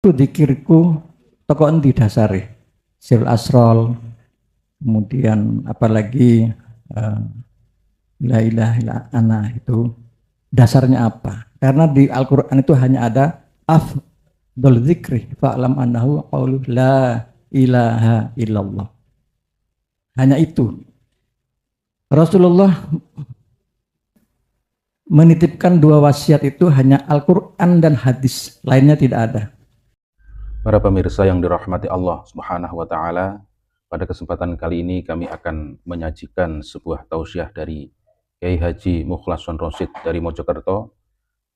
Itu dikirku toko endi dasare sil asrol, kemudian apalagi la ilaha illa ana, itu dasarnya apa? Karena di Al-Quran itu hanya ada afdol zikri fa'lam annahu qaulu la ilaha illallah, hanya itu. Rasulullah menitipkan dua wasiat itu hanya Al-Quran dan hadis, lainnya tidak ada. Para pemirsa yang dirahmati Allah Subhanahu wa Ta'ala, pada kesempatan kali ini kami akan menyajikan sebuah tausiah dari Kiai Haji Mukhlason Rosyid dari Mojokerto.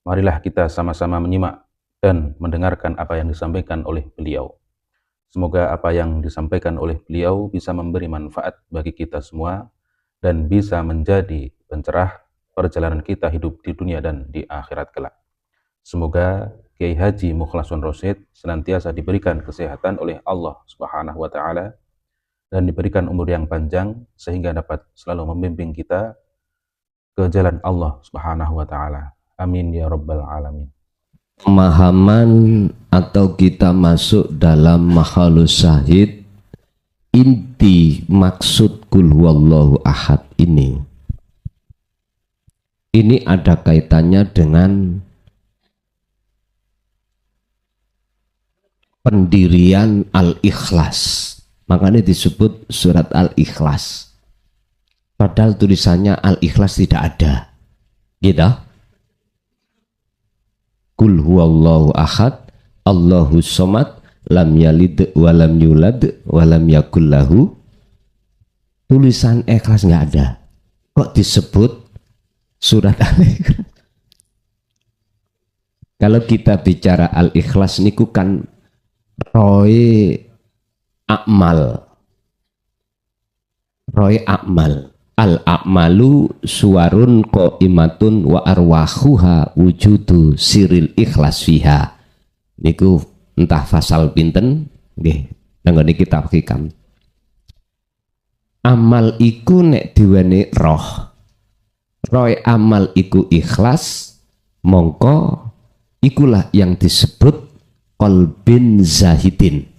Marilah kita sama-sama menyimak dan mendengarkan apa yang disampaikan oleh beliau. Semoga apa yang disampaikan oleh beliau bisa memberi manfaat bagi kita semua dan bisa menjadi pencerah perjalanan kita hidup di dunia dan di akhirat kelak. Semoga Kiai Haji Mukhlason Rosyid senantiasa diberikan kesehatan oleh Allah Subhanahu wa Ta'ala dan diberikan umur yang panjang sehingga dapat selalu membimbing kita ke jalan Allah Subhanahu wa Ta'ala. Amin ya rabbal alamin. Pemahaman atau kita masuk dalam mahalus syahid, inti maksud kul huwallahu ahad ini ada kaitannya dengan pendirian Al-Ikhlas. Makanya disebut surat Al-Ikhlas, padahal tulisannya Al-Ikhlas tidak ada, gitu. Kul huwallahu ahad Allahus somad lam yalid walam yulad walam yakul lahu. Tulisan Ikhlas nggak ada, kok disebut surat Al-Ikhlas? Kalau kita bicara Al-Ikhlas niku kan roy akmal, al-akmalu suwarun qaimatun wa arwahuha wujudu siril ikhlas fiha. Niku entah fasal pinten nggih nenggone kitab hikam. Amal iku nek diweni roy amal iku ikhlas, mongko ikulah yang disebut qalbin zahidin.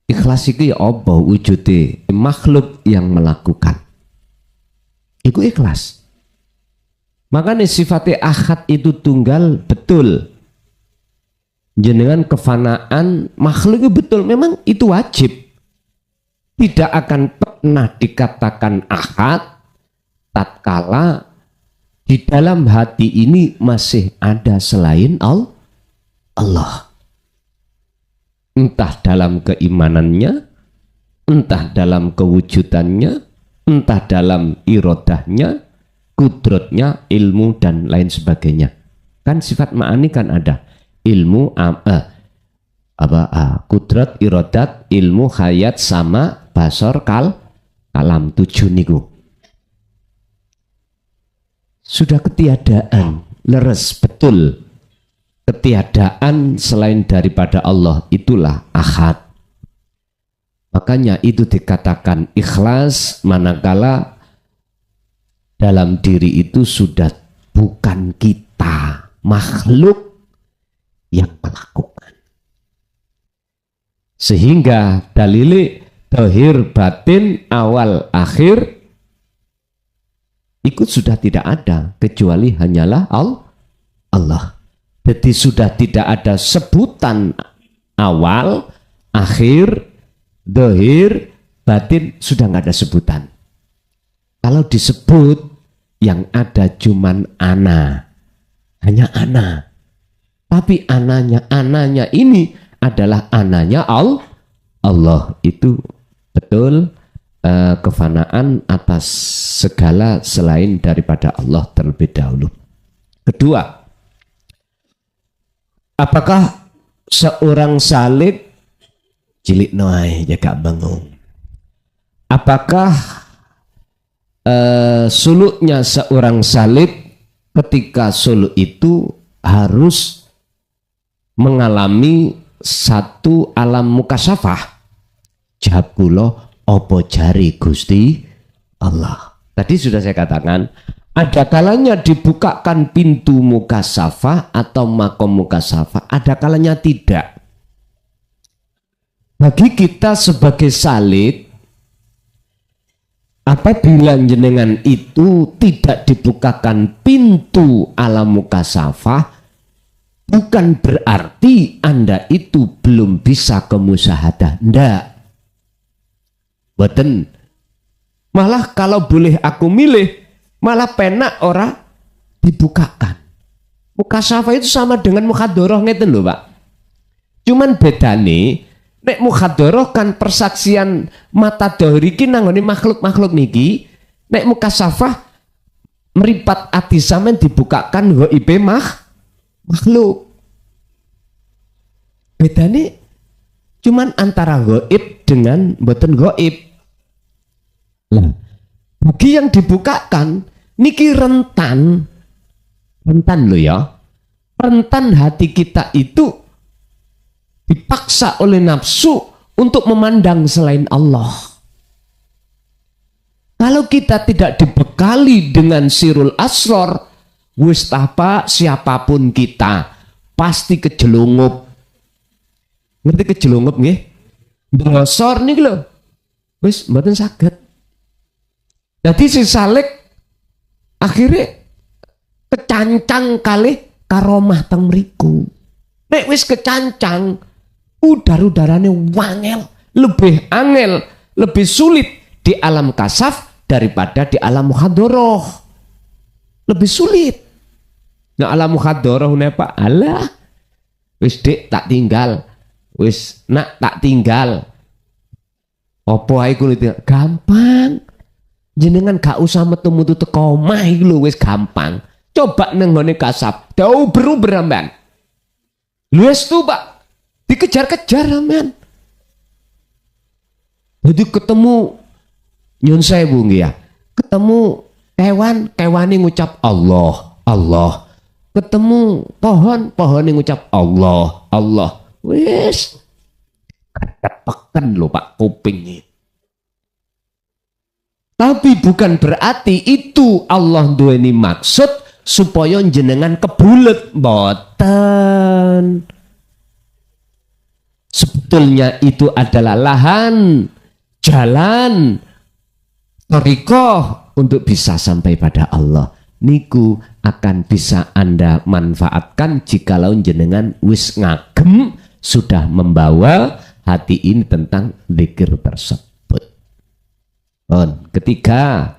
Ikhlas itu ya apa wujude? Makhluk yang melakukan itu ikhlas. Makanya sifatnya ahad itu tunggal, betul. Jenengan kefanaan makhluk itu betul, memang itu wajib. Tidak akan pernah dikatakan ahad tatkala di dalam hati ini masih ada selain Allah. Entah dalam keimanannya, entah dalam kewujudannya, entah dalam irodahnya, kudrotnya, ilmu dan lain sebagainya. Kan sifat ma'ani kan ada ilmu, kudrot, irodat, ilmu, hayat, sama, basor, kalam, 7 niku. Sudah ketiadaan, leres, betul. Ketiadaan selain daripada Allah, itulah ahad. Makanya itu dikatakan ikhlas manakala dalam diri itu sudah bukan kita, makhluk yang melakukan. Sehingga dalili zahir batin awal akhir ikut sudah tidak ada, kecuali hanyalah Allah. Jadi sudah tidak ada sebutan awal, akhir, zahir, batin, sudah nggak ada sebutan. Kalau disebut yang ada cuman ana, hanya ana. Tapi ananya ini adalah ananya Allah. Itu betul kefanaan atas segala selain daripada Allah terlebih dahulu. Kedua, apakah seorang salib cilik noai jaga bangun? Apakah suluknya seorang salib ketika suluk itu harus mengalami satu alam mukasyafah? Jawab kula, apa jari Gusti Allah? Tadi sudah saya katakan, ada kalanya dibukakan pintu mukasafah atau makom mukasafah, ada kalanya tidak. Bagi kita sebagai salik, apabila jenengan itu tidak dibukakan pintu alam mukasafah, bukan berarti Anda itu belum bisa ke musyahadah. Ndak. Boten. Malah kalau boleh aku milih, malah penak ora dibukakan. Mukasafah itu sama dengan mukhadharah ngeten lho, Pak. Cuman bedane nek mukhadharah kan persaksian mata dhahir iki nanggone makhluk-makhluk niki, nek mukasafah meripat ati sampean dibukakan ghaibe makhluk. Bedane cuman antara gaib dengan mboten gaib. Lah, bagi yang dibukakan niki rentan loh ya. Rentan hati kita itu dipaksa oleh nafsu untuk memandang selain Allah. Kalau kita tidak dibekali dengan sirul asror, wis apa siapapun kita pasti kejelungup. Ngerti kejelungup nggih? Ndosor niki lho. Wis mboten saged. Jadi si salik akhirnya kecancang kali karomah teng mriku. Nek wis kecancang, udar-udarane wangel, lebih angel, lebih sulit di alam kasaf daripada di alam mukhadharah. Lebih sulit. Nah alam mukhadharah ne Pak, alah. Wis Dik tak tinggal. Wis nak tak tinggal. Apa ae kuwi gampang. Jenengan gak usah metu-metu teko omah iki lho wis gampang. Coba nang ngene kasab, dau beruber sampean. Lu wis tuh Pak, dikejar-kejar sampean. Jadi ketemu nyun sewu nggih ya. Ketemu kewane ngucap Allah, Allah. Ketemu pohone ngucap Allah, Allah. Wis ketepeken lho Pak kuping. Tapi bukan berarti itu Allah duweni maksud supaya jenengan kebulet, boten. Sebetulnya itu adalah lahan, jalan, thariqah untuk bisa sampai pada Allah. Niku akan bisa Anda manfaatkan jikalau jenengan wis ngagem sudah membawa hati ini tentang zikir tersebut. Ketiga,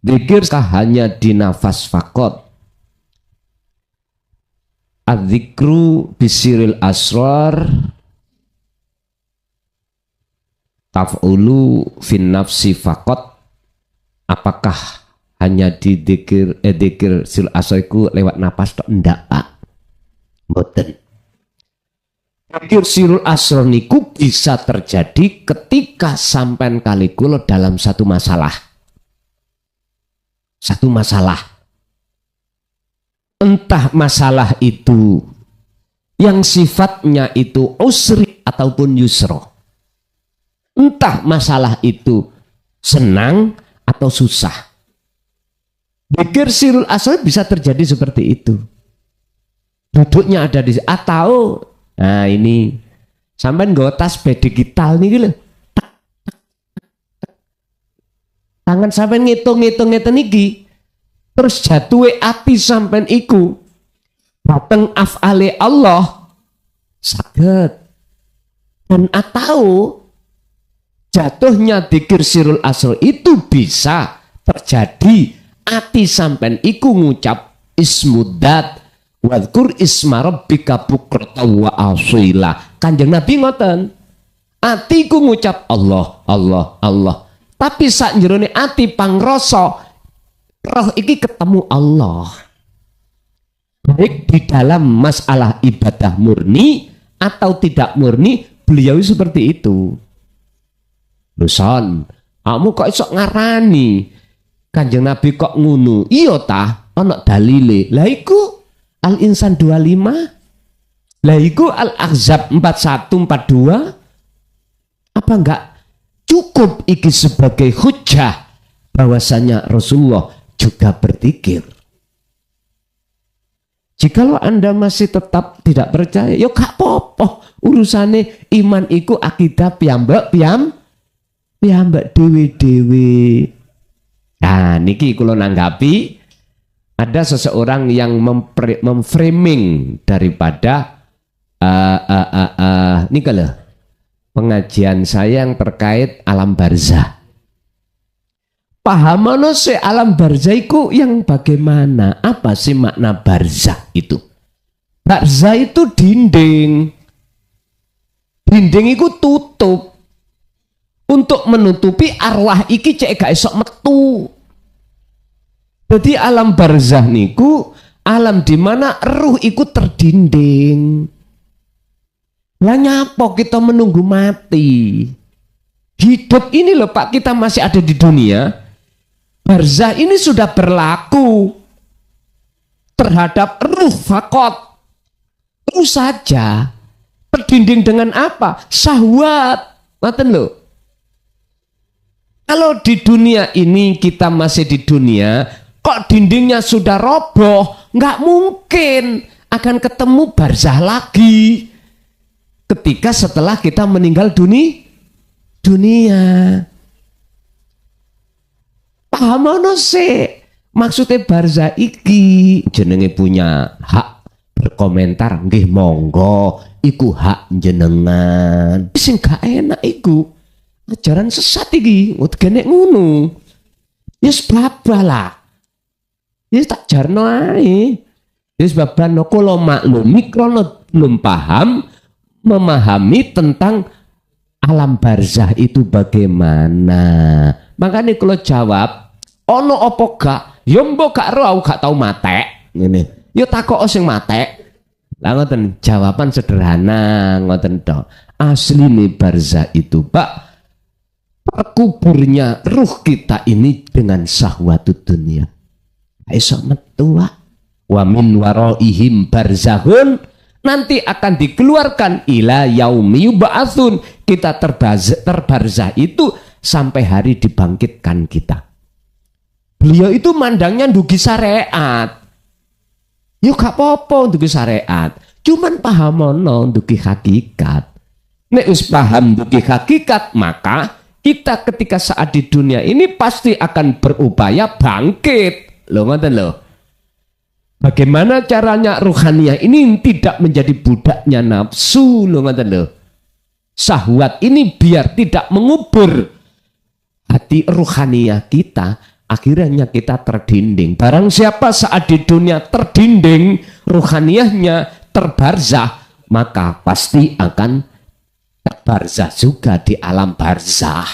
zikir hanya di nafas fakot. Az-zikru bisiril asrar taf'ulu fin nafsi fakot. Apakah hanya di zikir sil asrar lewat nafas tok? Ndak Pak, mboten. Zikir sirul asrar niku bisa terjadi ketika sampean kali kula dalam satu masalah. Satu masalah. Entah masalah itu yang sifatnya itu usri ataupun yusro. Entah masalah itu senang atau susah. Zikir sirul asrar bisa terjadi seperti itu. Duduknya ada di atau nah ini sampean nggo tasbih digital nih lho. Tangan sampean ngitung-ngitung ngeten iki. Terus jatuhe ati sampean iku dateng af'ale Allah saged. Dan atau jatuhnya dzikir sirul asr itu bisa terjadi ati sampean iku ngucap ismudat wadkur isma rabbika bukratan wa asila. Kanjeng Nabi ngoten, atiku ngucap Allah, Allah, Allah. Tapi sak jerone ati pangrasa roh iki ketemu Allah. Baik di dalam masalah ibadah murni atau tidak murni, beliau seperti itu. Luson, kamu kok iso ngarani Kanjeng Nabi kok ngunu? Iya tah, ana dalile. Lah iku Al-Insan 25, lah iku Al-Ahzab 41 42. Apa enggak Cukup iki sebagai hujjah bahwasanya Rasulullah juga berzikir. Jikalau Anda masih tetap tidak percaya, ya gak apa-apa. Urusane iman iku akidah piyambak dewe-dewe. Nah, niki kula nanggapi ada seseorang yang memframing daripada niki lho, pengajian saya yang terkait alam barzah. Pahamono se alam barzah itu yang bagaimana? Apa sih makna barzah itu? Barzah itu dinding. Dinding itu tutup. Untuk menutupi arwah iki cek gak esok metu. Jadi alam barzah niku alam di mana ruh iku terdinding. Lah nyapa kita menunggu mati? Hidup ini loh Pak, kita masih ada di dunia. Barzah ini sudah berlaku terhadap ruh fakot. Ruh saja. Terdinding dengan apa? Syahwat. Maten loh. Kalau di dunia ini kita masih di dunia, kok dindingnya sudah roboh, nggak mungkin akan ketemu barzah lagi. Ketika setelah kita meninggal dunia. Pahamono sih maksudnya barzah iki jenenge punya hak berkomentar, nggih monggo iku hak jenengan. Sing gak enak iku ajaran sesat iki ngene ngono. Yes babalah. Yes tak jarno ae. Yes babano kula maklumi krono belum paham memahami tentang alam barzah itu bagaimana. Makanya kalau jawab ono opo gak? Ya mbok gak ro aku gak tau matek ngene. Ya takok sing matek. Lah ngoten jawaban sederhana ngoten tok. Asline barzah itu, Pak, terkuburnya ruh kita ini dengan syahwatud dunia. Iso metu wa min waraihim barzahun, nanti akan dikeluarkan ila yaumi yub'atsun. Kita terbarzah itu sampai hari dibangkitkan kita. Beliau itu mandangnya ndugi syariat. Yuk gak apa-apa ndugi syariat. Cuman pahamono ndugi hakikat. Nek wis paham ndugi hakikat, maka kita ketika saat di dunia ini pasti akan berupaya bangkit. Loh ngoten loh. Bagaimana caranya ruhaniyah ini tidak menjadi budaknya nafsu, loh ngoten loh. Syahwat ini biar tidak mengubur hati ruhaniyah kita, akhirnya kita terdinding. Barang siapa saat di dunia terdinding, ruhaniyahnya terbarzah, maka pasti akan terbarzah juga di alam barzah.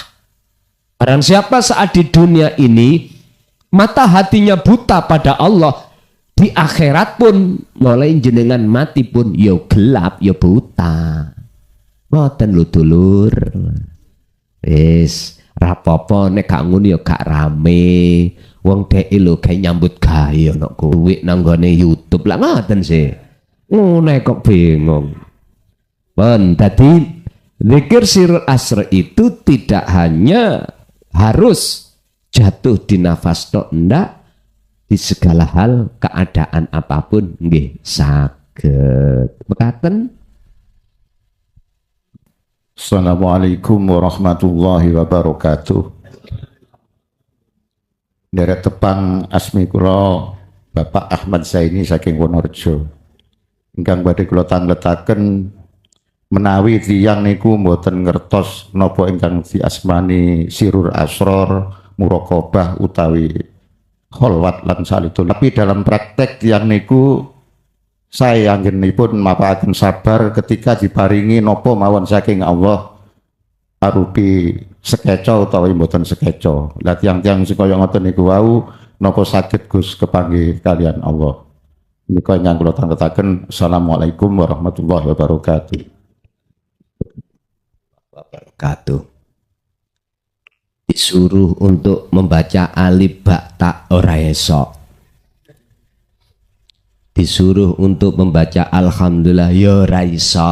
Barang siapa saat di dunia ini mata hatinya buta pada Allah, di akhirat pun mulai jenengan mati pun yo gelap yo buta. Ngoten lho dulur. Wis rapopo nek gak ngono ya gak rame. Wong dhek lho gawe nyambut gawe ana kuwi nang gone YouTube. Lah ngoten sih. Ngono kok bingung. Pun dadi zikir sirul asr itu tidak hanya harus jatuh di nafas tok ndak, di segala hal keadaan apapun nggih saged. Mekaten. Assalamualaikum warahmatullahi wabarakatuh. Derek tepang asmi kula Bapak Ahmad Zaini saking Wonorejo. Ingkang badhe kula tangletaken menawi tiyang niku mboten ngertos napa ingkang diasmani sirur asror, muraqabah utawi kholwat lan salidun. Tapi dalam praktek tiyang niku saya anggenipun mapaken sabar ketika diparingi nopo mawon saking Allah arupi sekeca utawi mboten sekeca. Lah tiang-tiang sing kaya ngoten niku wau napa saged Gus kepanggih kalian Allah. Menika ingkang kula tangketaken. Assalamualaikum warahmatullahi wabarakatuh. Disuruh untuk membaca alif ba ta ora esok. Disuruh untuk membaca alhamdulillah ya ora iso.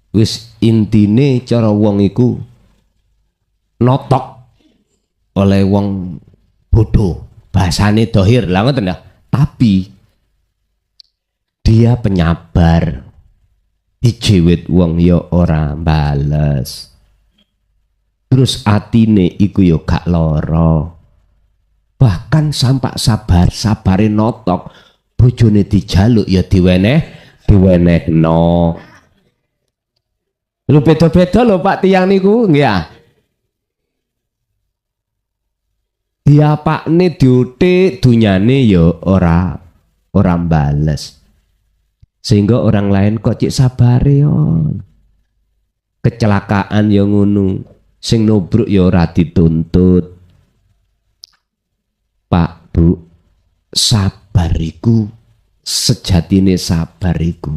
Wis intine cara wong iku notok oleh wong bodoh, bahasane dohir lah ngoten ya. Tapi dia penyabar, dijewit wong ya ora bales. Terus atine iku ya gak lara. Bahkan sampak sabare notok, bojone dijaluk ya diwenehno. Lu beda-beda lho Pak tiyang niku ya. Dia pakne diutik dunyane ya ora bales. Sehingga orang lain kok cik sabare yo. Kecelakaan ya ngono. Sing nubruk ya ora dituntut. Pak, Bu, sabar iku sejatine sabar iku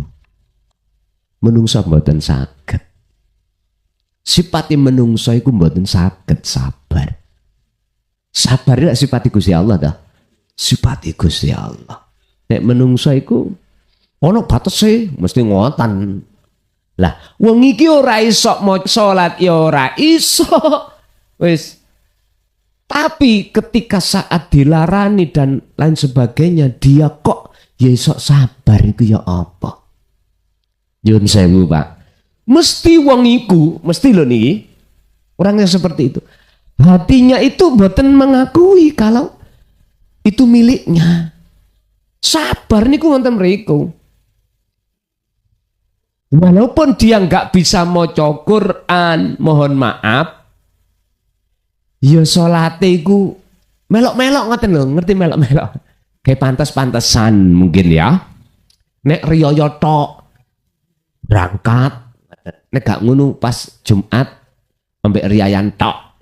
menungso mboten saged. Sipate menungso iku mboten saged sabar. Sabar ya sifat Gusti Allah ta. Sifat Gusti Allah. Nek menungso iku ono batese mesti ngotan. Lah, wong iki ora iso maca salat ya ora iso. Wis. Tapi ketika saat dilarani dan lain sebagainya, dia kok ya iso sabar iku ya apa? Nyuwun sewu, Pak. Mesti wong iku, mesti lho niki. Orang yang seperti itu. Hatinya itu mboten mengakui kalau itu miliknya. Sabar niku wonten mriku. Walaupun dia nggak bisa maca Quran, mohon maaf, ya salate iku melok-melok ngoten lho, ngerti melok-melok. Kayak pantas-pantasan mungkin ya. Nek riyaya tok berangkat, nek gak ngono pas Jumat ambek riyayan tok.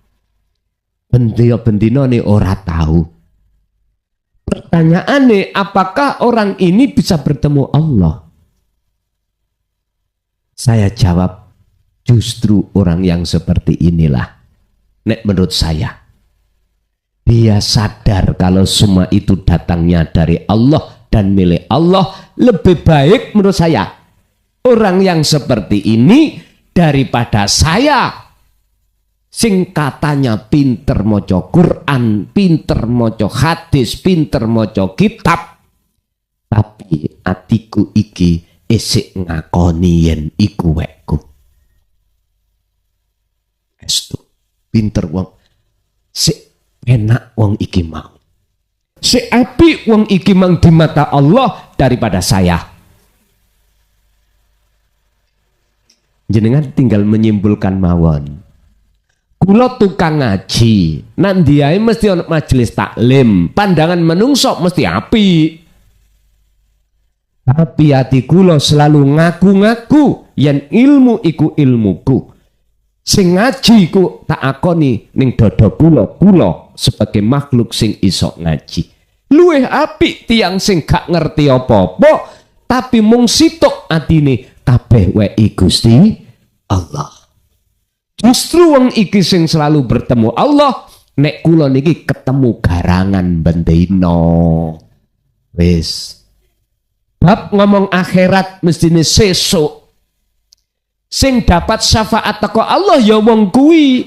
Bendino nih ora tahu. Pertanyaannya, apakah orang ini bisa bertemu Allah? Saya jawab, justru orang yang seperti inilah, nek menurut saya, dia sadar kalau semua itu datangnya dari Allah dan milik Allah. Lebih baik menurut saya orang yang seperti ini daripada saya sing katanya pinter moco Quran, pinter moco hadis, pinter moco kitab, tapi atiku iki isik ngakoni yen iku wekku. Estu pinter wong, sik enak wong iki mau, sik apik wong iki mang di mata Allah daripada saya. Jenengan tinggal menyimpulkan mawon. Kula tukang ngaji, nan diae mesti ono majelis taklim, pandangan menungso mesti apik. Tapi hati kula selalu ngaku-ngaku yen ilmu iku ilmuku. Sing ngaji ku tak akoni ning dada kula sebagai makhluk sing iso ngaji. Luwih apik tiyang sing gak ngerti apa-apa tapi mung sitok atine kabeh wae Gusti Allah. Justru wong iki sing selalu bertemu Allah, nek kula niki ketemu garangan bendino. Wis. Bab ngomong akhirat mestine sesuk. Sing dapat syafaat teko Allah ya wong kuwi.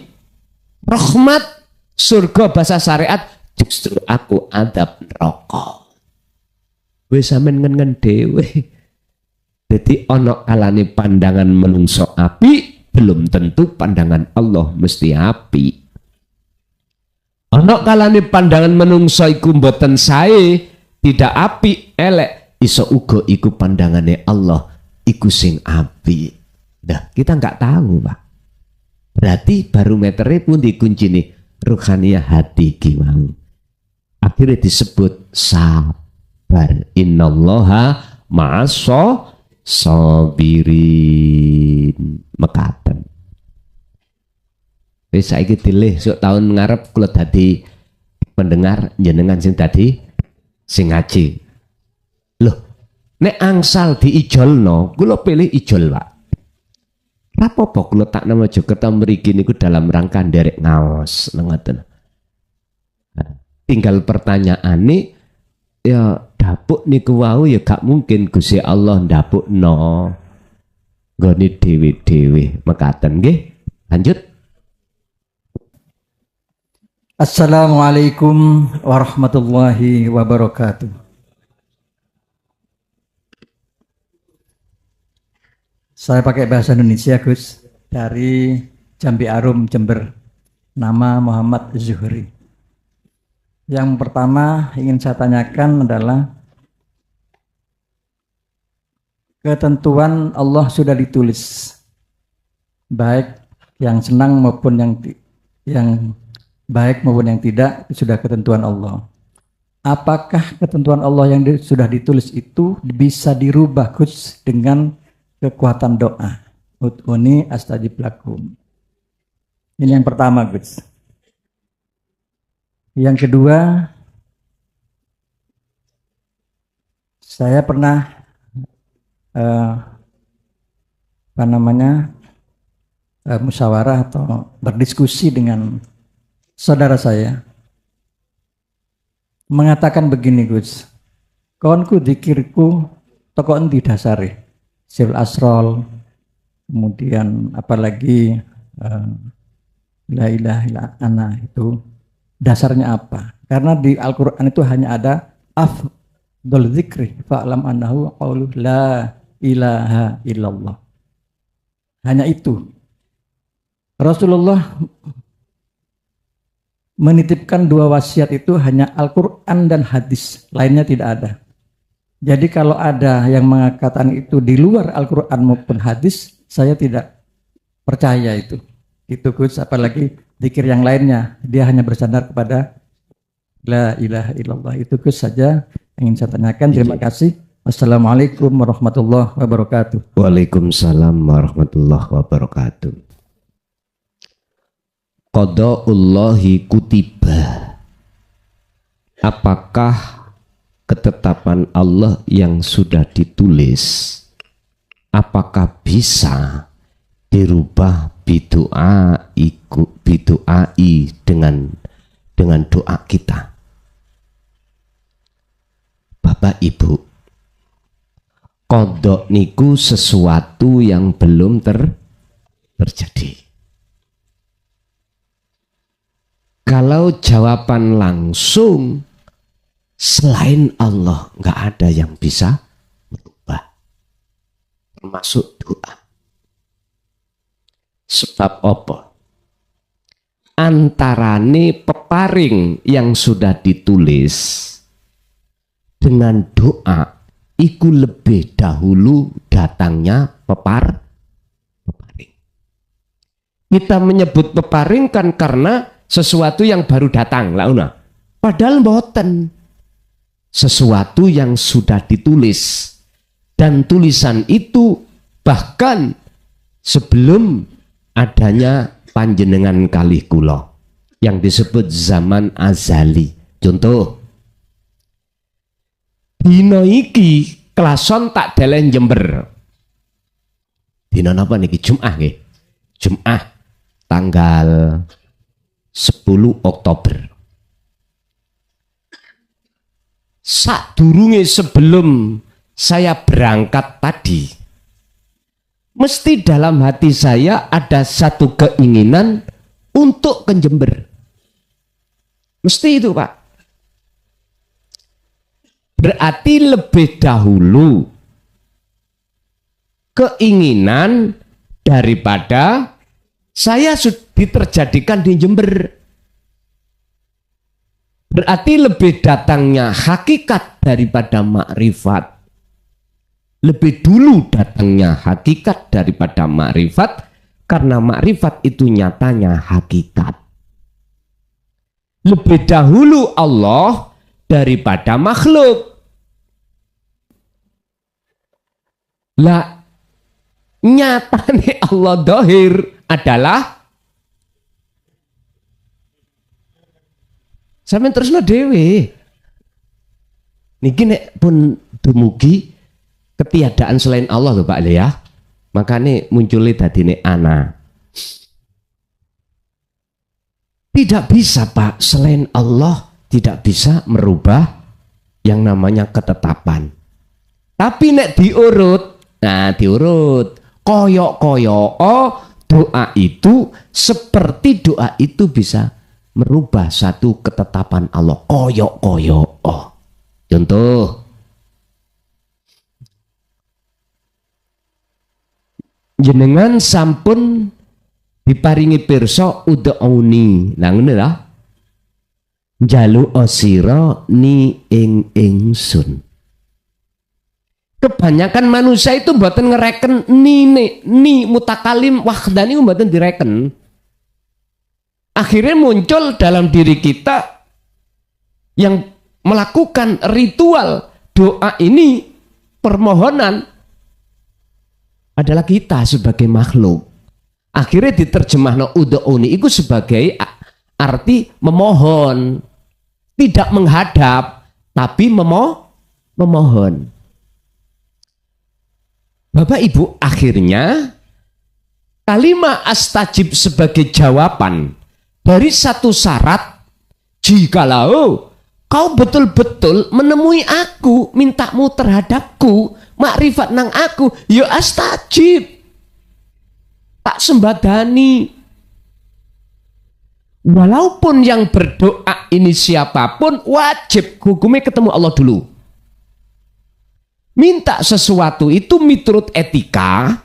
Rahmat surga bahasa syariat, justru aku adab neraka. Wis sampean ngen dhewe. Dadi ana kalane pandangan menungso apik, belum tentu pandangan Allah mesti api. Ana kalane pandangan menungso iku mboten sae, tidak api, elek, iso uga iku pandangane Allah iku sing api. Dah, kita nggak tahu, Pak. Berarti barometernya pun dikunci nih ruhaniyah hati gimana. Akhirnya disebut sabar. Innallaha ma'aso sabirin mekaten. Wis saiki dilih sok tahun ngarep kula dadi pendengar jenengan sing dadi sing ngaji. Loh, nek angsal diijolno, kula pilih ijol, Pak. Rapopo kula tak nama Jakarta mriki niku dalam rangka nderek ngaos ngoten. Tinggal pertanyaane ya dapuk niku wau ya gak mungkin Gusti Allah ndapukno nggone dhewe-dhewe mekaten nggih. Lanjut. Assalamualaikum warahmatullahi wabarakatuh. Saya pakai bahasa Indonesia, Gus, dari Jambi Arum, Jember. Nama Muhammad Zuhri. Yang pertama ingin saya tanyakan adalah ketentuan Allah sudah ditulis, baik yang senang maupun yang baik maupun yang tidak, itu sudah ketentuan Allah. Apakah ketentuan Allah yang sudah ditulis itu bisa dirubah, Gus, dengan kekuatan doa? Ud'uni astajib lakum. Ini yang pertama, Gus. Yang kedua, saya pernah musyawarah atau berdiskusi dengan saudara saya, mengatakan begini, Gus, kawanku dikirku toko endi dasare sil asrol, kemudian apalagi la ilaha illa ana, itu dasarnya apa? Karena di Al-Quran itu hanya ada afdol zikri fa'lam annahu qauluh la ilaha illallah, hanya itu. Rasulullah menitipkan dua wasiat itu hanya Al-Quran dan hadis, lainnya tidak ada. Jadi kalau ada yang mengatakan itu di luar Al-Quran maupun hadis, saya tidak percaya itu. Itu, Gus, apalagi zikir yang lainnya, dia hanya bersandar kepada la ilaha illallah. Itu, Gus, saja yang ingin saya tanyakan. Terima kasih. Wassalamualaikum warahmatullahi wabarakatuh. Waalaikumsalam warahmatullahi wabarakatuh. Qada'ullahi kutiba. Apakah ketetapan Allah yang sudah ditulis, apakah bisa dirubah bidu'ai dengan doa kita? Bapak Ibu, qadha niku sesuatu yang belum terjadi. Kalau jawaban langsung, selain Allah nggak ada yang bisa merubah, termasuk doa. Sebab apa? Antarane peparing yang sudah ditulis dengan doa, iku lebih dahulu datangnya peparing. Kita menyebut peparing kan karena sesuatu yang baru datang, launa. Padahal mboten. Sesuatu yang sudah ditulis, dan tulisan itu bahkan sebelum adanya panjenengan kalih kula yang disebut zaman azali. Contoh, dina iki klason tak delen Jember. Dina napa niki? Jumat nggih. Jumat tanggal 10 Oktober. Sadurunge sebelum saya berangkat tadi, mesti dalam hati saya ada satu keinginan untuk ke Jember. Mesti itu, Pak. Berarti lebih dahulu keinginan daripada saya sudah diterjadikan di Jember. Berarti lebih datangnya hakikat daripada makrifat. Lebih dulu datangnya hakikat daripada makrifat, karena makrifat itu nyatanya hakikat. Lebih dahulu Allah daripada makhluk. Lah, nyatanya Allah dohir adalah sampeyan terusno dhewe. Niki nek pun dumugi ketiadaan selain Allah lho Pak ya. Makanya munculnya dadine ana. Tidak bisa Pak, selain Allah tidak bisa merubah yang namanya ketetapan. Tapi nek diurut, koyok doa itu seperti doa itu bisa merubah satu ketetapan Allah koyok-koyok. Contoh, jenengan sampun diparingi pirsa ud'auni. Nah ngene lah. Njaluk sira ni ing ingsun. Kebanyakan manusia itu mboten ngereken ni mutakalim wahdani mboten direken. Akhirnya muncul dalam diri kita yang melakukan ritual doa ini, permohonan adalah kita sebagai makhluk. Akhirnya diterjemahno ud'uni itu sebagai arti memohon, tidak menghadap, tapi memohon. Bapak Ibu, akhirnya kalimat astajib sebagai jawaban dari satu syarat, jikalau kau betul-betul menemui aku, mintamu terhadapku, makrifat nang aku, ya astajib, tak sembadani. Walaupun yang berdoa ini siapapun, wajib hukumnya ketemu Allah dulu. Minta sesuatu itu miturut etika,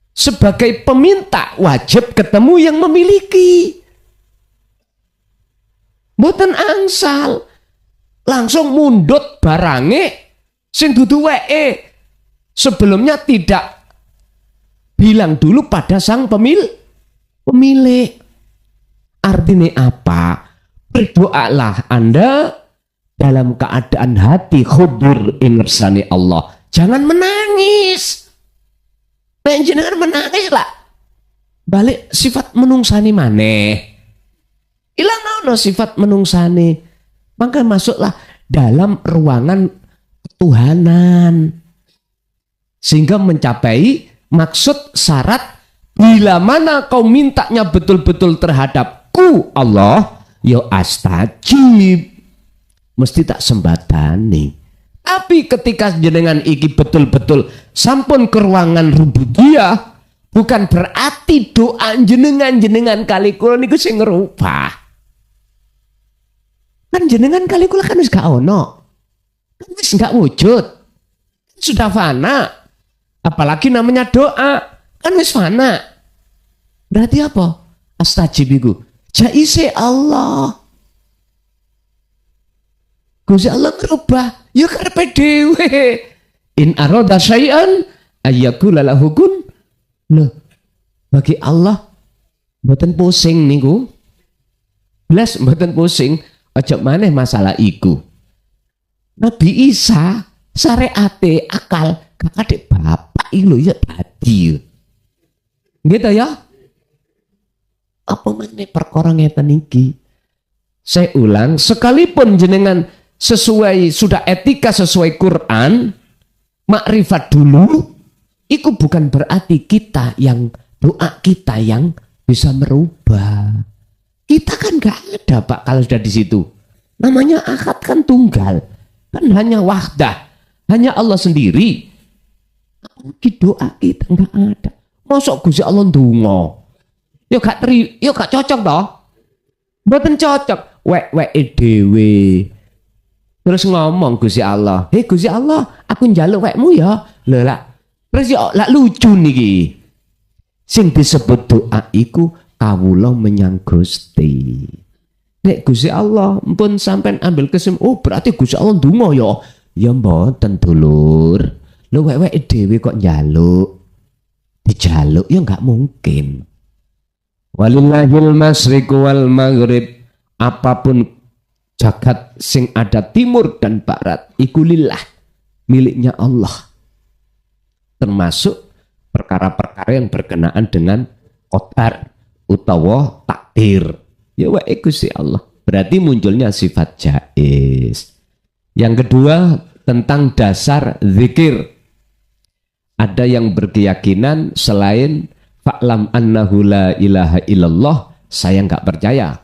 sebagai peminta wajib ketemu yang memiliki. Mboten angsal, langsung mundut barange sing dudu weke. Sebelumnya tidak bilang dulu pada sang pemilik. Artinya apa? Berdoalah Anda dalam keadaan hati khudur ingersani Allah. Jangan menangis. Jangan menangis lah. Balik sifat menungsani maneh. Ilang no sifat menungsani. Maka masuklah dalam ruangan ketuhanan. Sehingga mencapai maksud syarat, bila mana kau mintanya betul-betul terhadapku Allah, yo astajib, mesti tak sembadani. Tapi ketika jenengan iki betul-betul sampun ke ruangan rububiyah, bukan berarti doa jenengan kali kula niku sing ngerubah. Kan jenengan kali kula kan wis gak ono, kan wis gak wujud, sudah fana. Apalagi namanya doa, kan wis fana. Berarti apa? Astajib iku jaise Allah. Gusti Allah ngerubah, ya karepe dhewe. In arada syai'an ayyakula lahu kun. Loh, bagi Allah mboten pusing niku. Blas mboten pusing, aja maneh masalah iku. Nabi Isa syariate akal kakak bapak iki lho ya dadi. Gitu ya. Apa meneh perkara ngeten iki? Saya ulang, sekalipun jenengan sesuai sudah etika sesuai Quran, makrifat dulu, itu bukan berarti kita yang doa kita yang bisa merubah. Kita kan gak ada Pak kalau sudah di situ. Namanya akad kan tunggal, kan hanya wahdah, hanya Allah sendiri. Apalagi doa kita gak ada. Masuk Gusti Allah ndonga. Yo gak cocok toh. Mboten cocok. Wek dhewe. Terus ngomong Gusti Allah, "Hei Gusti Allah, aku njaluk wekmu ya." Lho lah. Terus yo lak lucu niki. Sing disebut doa iku kawula menyang Gusti. Nek Gusti Allah mpun sampean ambil oh berarti Gusti Allah ndonga ya. Ya mboten dulur. Lho wek dhewe kok njaluk. Dijaluk ya enggak mungkin. Walillahil masyriqu wal maghrib, apapun jagat sing ada timur dan barat iku lillah, miliknya Allah. Termasuk perkara-perkara yang berkenaan dengan qadar utawa takdir. Ya wae Gusti Allah. Berarti munculnya sifat jaiz. Yang kedua tentang dasar zikir. Ada yang berkeyakinan selain fa'lam annahu la ilaha illallah, saya enggak percaya.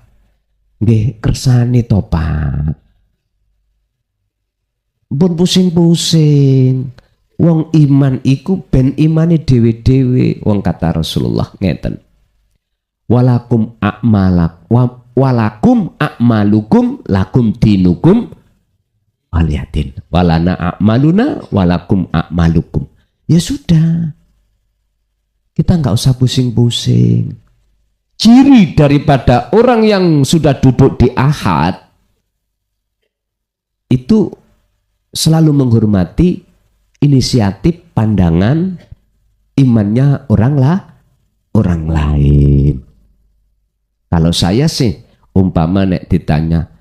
Nggih, kersane to, Pak. Pun pusing-pusing. Wong iman iku ben imane dhewe-dhewe. Wong kata Rasulullah ngeten. Walakum a'malak walakum a'malukum lakum dinukum waliyadin. Walana a'maluna walakum a'malukum. Ya sudah. Kita nggak usah pusing-pusing. Ciri daripada orang yang sudah duduk di ahad itu selalu menghormati inisiatif, pandangan, imannya orang lain. Kalau saya sih umpama nek ditanya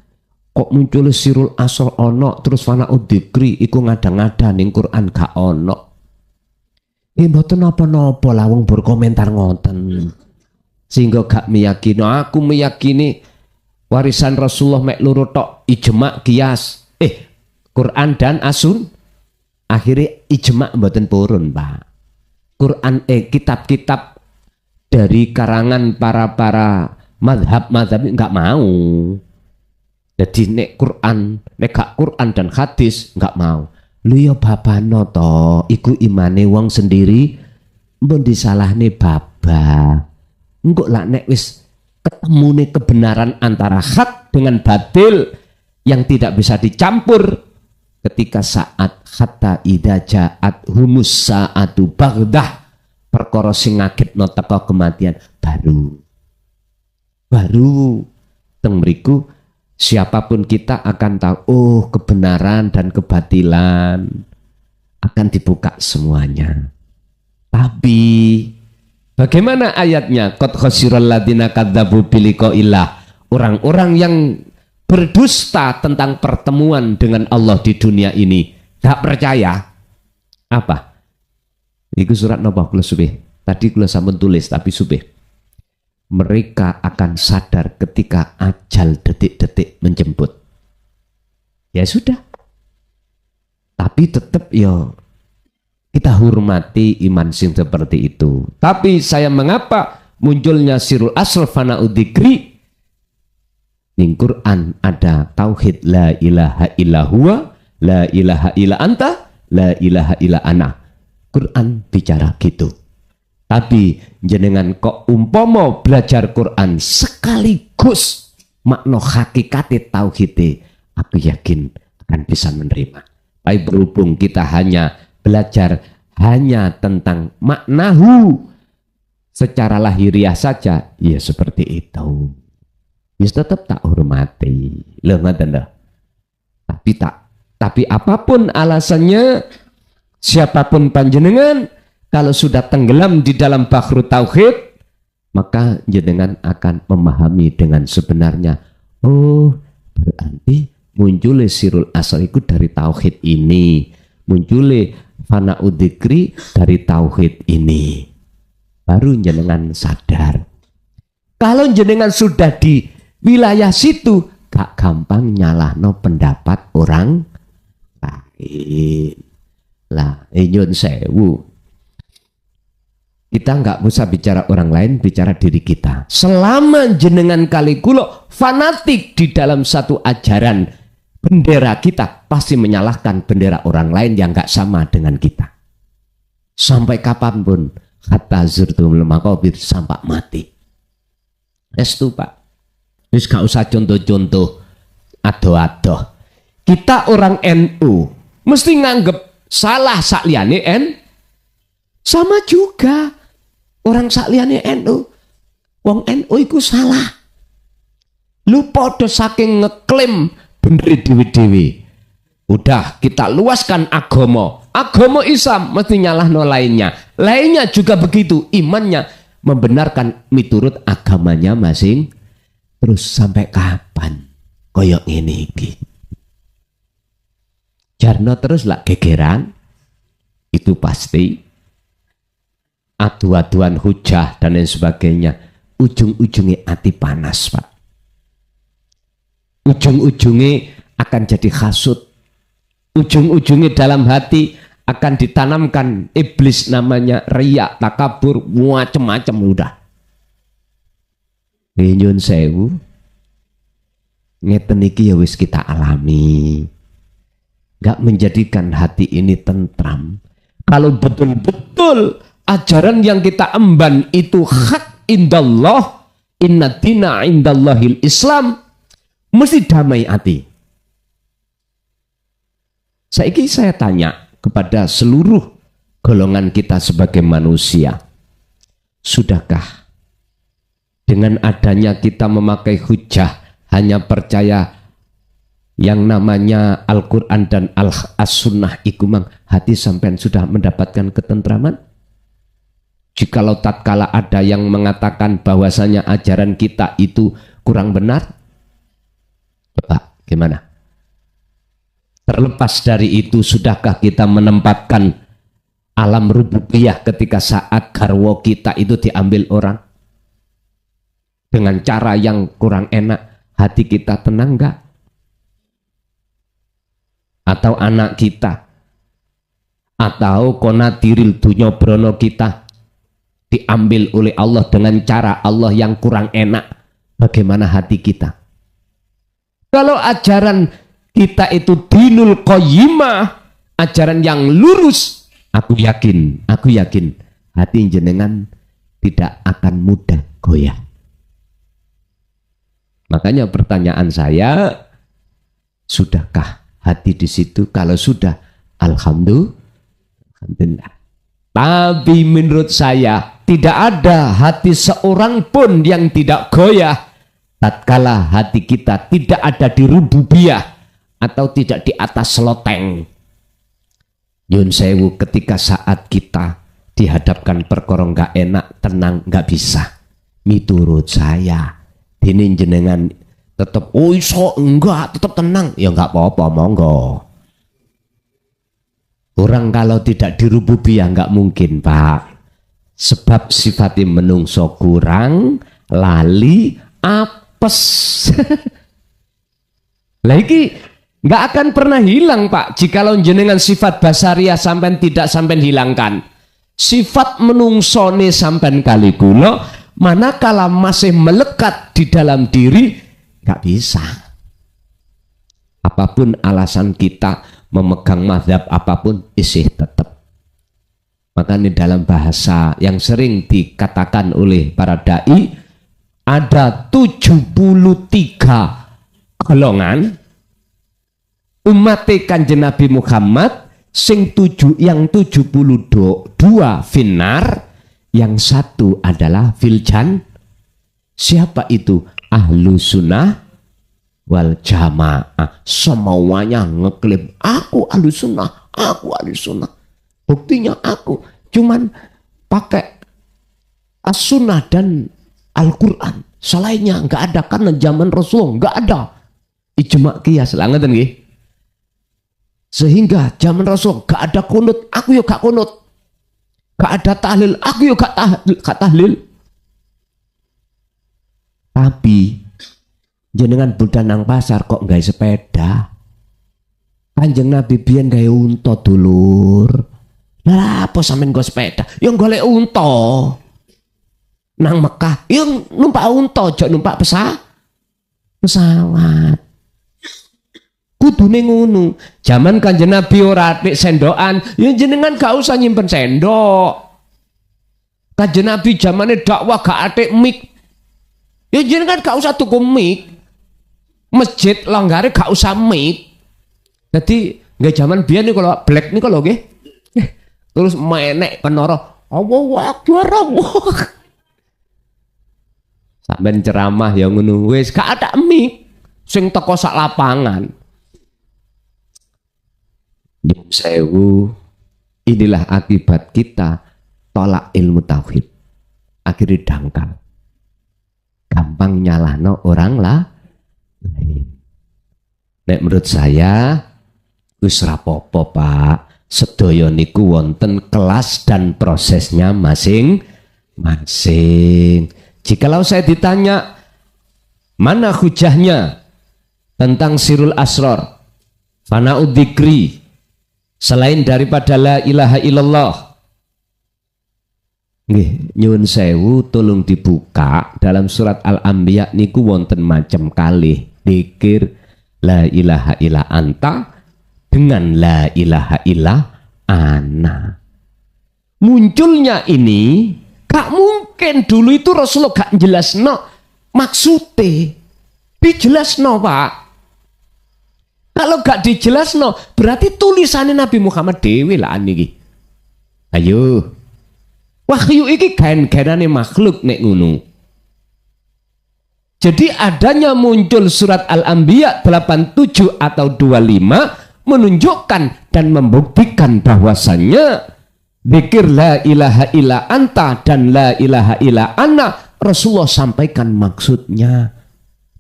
kok muncul sirul asal ono terus fana udzikri iku ngada-ngada ning Quran gak ono. Mboten napa-napa lah wong berkomentar ngoten. Sehingga gak meyakini, aku meyakini warisan Rasulullah mek loro tok, ijma kias. Quran dan asun akhirnya ijma mboten purun, Pak. Quran kitab-kitab dari karangan para madhab nggak mau. Jadi nek Quran, nek gak Quran dan hadis nggak mau. Lu ya babano to, iku imane wong sendiri, mbon disalahne baba. Engko lak nek wis ketemune kebenaran antara hak dengan batil yang tidak bisa dicampur ketika saat hatta idza ja'at humus saatu bagdah perkara sing ngagetno teka kematian baru teng mriku siapapun kita akan tahu, oh kebenaran dan kebatilan akan dibuka semuanya. Tapi bagaimana ayatnya? Qad khasiral ladzina kadzdzabu biliqa'illah. Orang-orang yang berdusta tentang pertemuan dengan Allah di dunia ini, tak percaya. Apa? Iku surat napa kula subih. Tadi kula sampun tulis tapi subih. Mereka akan sadar ketika ajal detik-detik menjemput. Ya sudah. Tapi tetap ya kita hormati iman sing seperti itu. Tapi saya mengapa munculnya sirul asl fana udzikri? Di Quran ada tauhid la ilaha illa huwa, la ilaha illa anta, la ilaha illa ana. Quran bicara gitu. Tapi jenengan kok umpomo belajar Quran sekaligus makna hakikate tauhid, aku yakin akan bisa menerima. Tapi berhubung kita hanya belajar hanya tentang maknahu secara lahiriah saja, ya seperti itu. Ya tetap tak hormati. Tapi apapun alasannya, siapapun panjenengan, kalau sudah tenggelam di dalam bahru tauhid, maka jenengan akan memahami dengan sebenarnya. Oh, berarti muncul sirul asal itu dari tauhid ini, muncul fana udzikri dari tauhid ini. Baru jenengan sadar. Kalau jenengan sudah di wilayah situ, gak gampang nyalahno pendapat orang lain. Lah, nyun sewu. Kita nggak usah bicara orang lain, bicara diri kita. Selama jenengan kali kulo fanatik di dalam satu ajaran bendera kita, pasti menyalahkan bendera orang lain yang nggak sama dengan kita. Sampai kapanpun, hatta zurtumul maqabir, sampai mati. Estu Pak. Wis gak usah contoh-contoh adoh-adoh. Kita orang NU mesti nganggep salah sakliyane sama juga orang sakliyane NU. Wong NU iku salah. Lu podo saking ngeklaim bener dewe-dewe. Udah kita luaskan agama. Agama Islam mesti nyalahno lainnya. Lainnya juga begitu, imannya membenarkan miturut agamanya masing. Terus sampai kapan koyok ini iki? Jarno terus lah gegeran, itu pasti. Adu-aduan hujah dan lain sebagainya. Ujung-ujungnya hati panas, Pak. Ujung-ujungnya akan jadi hasut. Ujung-ujungnya dalam hati akan ditanamkan iblis namanya riya, takabur, macam-macam udah. Nyun sewu, ngeten iki ya wis kita alami. Gak menjadikan hati ini tentram. Kalau betul-betul ajaran yang kita emban itu hak indallah, inna dina indallahil Islam, mesti damai hati. Saiki saya tanya kepada seluruh golongan kita sebagai manusia, sudahkah dengan adanya kita memakai hujah hanya percaya yang namanya Al-Quran dan As-Sunnah iku mang, hati sampean sudah mendapatkan ketentraman? Jikalau tatkala ada yang mengatakan bahwasanya ajaran kita itu kurang benar, coba gimana? Terlepas dari itu, sudahkah kita menempatkan alam rububiyah ketika saat garwa kita itu diambil orang dengan cara yang kurang enak? Hati kita tenang enggak? Atau anak kita, atau konadiril dunya brono kita diambil oleh Allah dengan cara Allah yang kurang enak, bagaimana hati kita? Kalau ajaran kita itu dinul qayyimah, ajaran yang lurus, aku yakin hati jenengan tidak akan mudah goyah. Makanya pertanyaan saya, sudahkah hati di situ? Kalau sudah, alhamdulillah. Tapi menurut saya tidak ada hati seorang pun yang tidak goyah tatkala hati kita tidak ada di rububiyah atau tidak di atas loteng. Yun sewu, ketika saat kita dihadapkan perkara nggak enak, tenang nggak bisa. Miturut saya, dini jenengan tetap iso enggak, tetap tenang, ya enggak apa-apa, monggo. Orang kalau tidak dirububiyah enggak mungkin, Pak. Sebab sifatnya menungso kurang, lali, apes. Lagi enggak akan pernah hilang, Pak, jikalau jenengan sifat basariah sampean tidak sampean hilangkan. Sifat menungsone sampean kali kula, manakala masih melekat di dalam diri, nggak bisa. Apapun alasan kita memegang mazhab apapun, isih tetap. Makanya dalam bahasa yang sering dikatakan oleh para dai, ada 73 golongan umat Kanjeng Nabi Muhammad, yang 72 finnar, yang satu adalah filjan. Siapa itu? Ahlu sunnah wal jamaah. Semuanya ngeklaim aku ahlu sunnah, aku ahlu sunnah. Buktinya aku cuman pakai as-sunnah dan Al-Quran. Selainnya nggak ada, karena zaman Rasulullah nggak ada ijma qiyas lah, ngeten nggih. Sehingga zaman Rasul nggak ada kunut, aku yuk gak kunut. Gak ada tahlil, aku yuk gak tahlil. Tapi jenengan budal nang pasar kok nggak sepeda? Kanjeng Nabi biyen gawe unta dulur. Lah apa sampean nggo sepeda? Ya golek unta. Nang Mekah, ya numpak unta, aja numpak pesawat. Kudune ngono. Zaman Kanjeng Nabi ora atik sendokan, ya jenengan gak usah nyimpen sendok. Kanjeng Nabi zamane dakwah gak atik mik. Ya jenengan gak usah tuku mic. Masjid langgare gak usah mic. Jadi nggak zaman biyen nih kalau black nih kalau nggih. Terus menek penoro. Allahu Akbar. Sampeyan ceramah ya ngono wis gak ada mic sing teko sak lapangan. Nyun sewu, inilah akibat kita tolak ilmu tauhid. Akhirnya dangkal. Gampang nyalahno orang lain. Nek menurut saya wis rapopo, Pak. Sedaya niku wonten kelas dan prosesnya masing-masing. Jikalau saya ditanya mana hujahnya tentang sirul asrar, fana'ud dzikri, selain daripada la ilaha illallah, nggih nyuwun sewu tolong dibuka dalam surat Al-Anbiya niku wonten macam kalih dzikir la ilaha illa anta dengan la ilaha illa ana. Munculnya ini gak mungkin dulu itu Rasulullah gak jelasno maksudnya dijelasno Pak. Kalau gak dijelasno berarti tulisannya Nabi Muhammad dewe lah niki. Ayo, wahyu iki gaen-gaenane makhluk nek ngono. Jadi adanya muncul surat Al-Anbiya 87 atau 25 menunjukkan dan membuktikan bahwasannya zikir la ilaha illa anta dan la ilaha illa ana Rasulullah sampaikan maksudnya.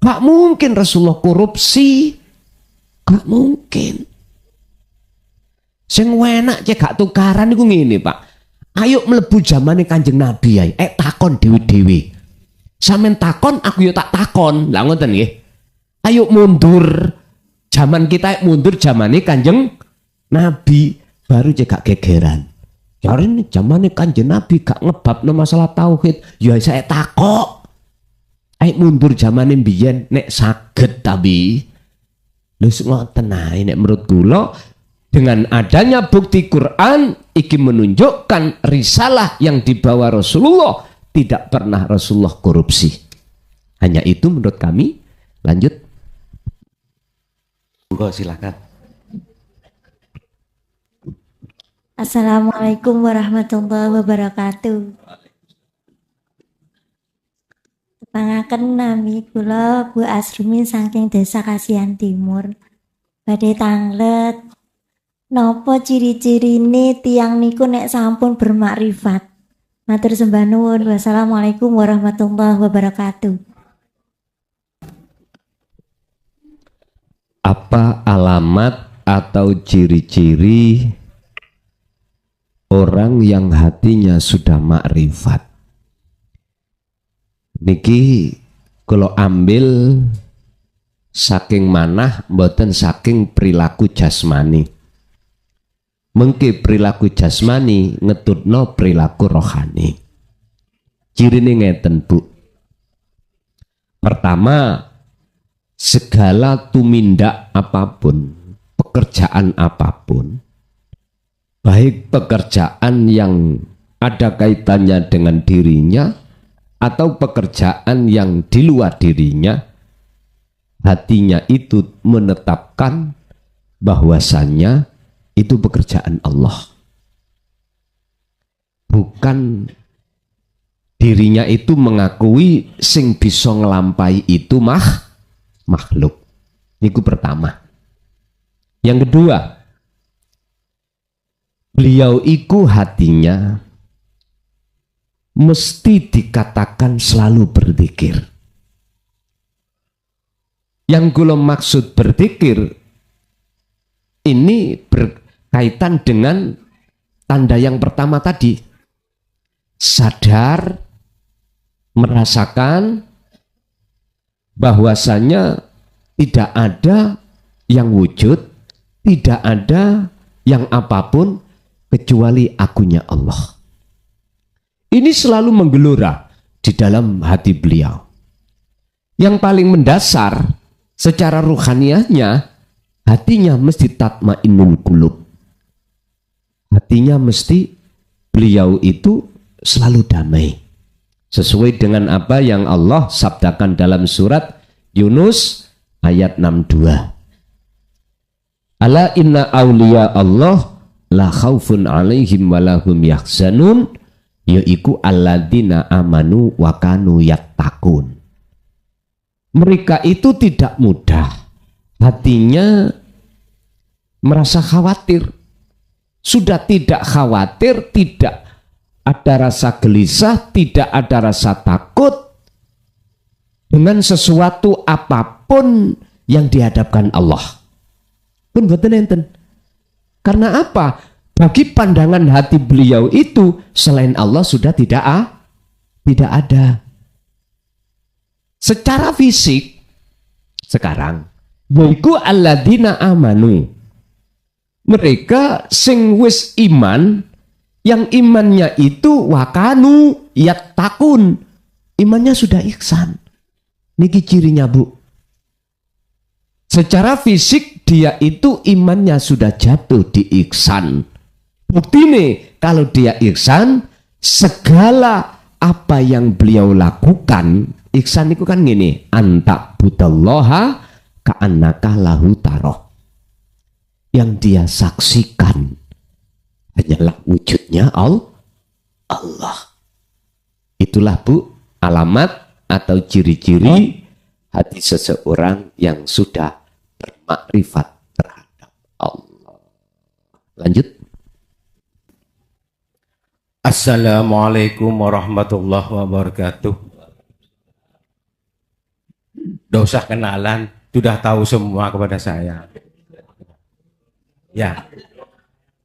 Gak mungkin Rasulullah korupsi. Gak mungkin. Sing enak cek gak tukaran iku ngene, Pak. Ayo mlebu zamane Kanjeng Nabi ae. Takon dewi-dewi. Sampeyan takon, aku yo tak takon. Lah ngoten nggih. Ayo mundur. Zaman kita mundur zamane Kanjeng Nabi baru cek gak gegeran. Jarine zamane Kanjeng Nabi gak ngebabno masalah tauhid. Ya saya takok. Ayo mundur zamane mbiyen nek saged tapi lus ngoten ae nek menurut kula dengan adanya bukti Quran iki menunjukkan risalah yang dibawa Rasulullah tidak pernah Rasulullah korupsi. Hanya itu menurut kami. Lanjut. Monggo silakan. Assalamualaikum warahmatullahi wabarakatuh. Pangaken nami kula Bu Asrumi saking Desa Kasihan Timur. Badhe tanglet napa ciri-cirine tiyang niku nek sampun bermakrifat. Matur sembah nuwun. Wassalamualaikum warahmatullahi wabarakatuh. Apa alamat atau ciri-ciri orang yang hatinya sudah makrifat? Niki kalau ambil saking manah mboten saking perilaku jasmani. Mengki perilaku jasmani ngetutno perilaku rohani. Cirine ngeten Bu. Pertama, segala tumindak apapun, pekerjaan apapun, baik pekerjaan yang ada kaitannya dengan dirinya atau pekerjaan yang di luar dirinya, hatinya itu menetapkan bahwasannya itu pekerjaan Allah. Bukan dirinya itu mengakui sing bisa ngelampai itu makhluk. Itu pertama. Yang kedua, beliau iku hatinya mesti dikatakan selalu berzikir. Yang kula maksud berzikir ini berkaitan dengan tanda yang pertama tadi. Sadar, merasakan bahwasanya tidak ada yang wujud, tidak ada yang apapun kecuali akunya Allah. Ini selalu menggelora di dalam hati beliau. Yang paling mendasar secara ruhaniahnya, hatinya mesti tatmainnul qulub. Hatinya mesti beliau itu selalu damai. Sesuai dengan apa yang Allah sabdakan dalam surat Yunus ayat 62. Ala inna awliya Allah la khaufun alaihim walahum yahzanun, yaiku alladzina amanu wa kanu yattaqun. Mereka itu tidak mudah hatinya merasa khawatir. Sudah tidak khawatir, tidak ada rasa gelisah, tidak ada rasa takut dengan sesuatu apapun yang dihadapkan Allah. Pun boten enten. Karena apa? Bagi pandangan hati beliau itu selain Allah sudah tidak ada. Secara fisik sekarang yaiku alladzina amanu, mereka sing wis iman, yang imannya itu wakanu yattaqun, imannya sudah ihsan. Niki cirinya Bu. Secara fisik dia itu imannya sudah jatuh di ihsan. Bukti nih, kalau dia ihsan, segala apa yang beliau lakukan Ihsan itu kan gini, anta budallaha ka'annaka lahu taroh. Yang dia saksikan hanyalah wujudnya Allah. Itulah Bu, alamat atau ciri-ciri hati seseorang yang sudah bermakrifat terhadap Allah. Lanjut. Assalamualaikum warahmatullahi wabarakatuh. Tidak usah kenalan, sudah tahu semua kepada saya. Ya,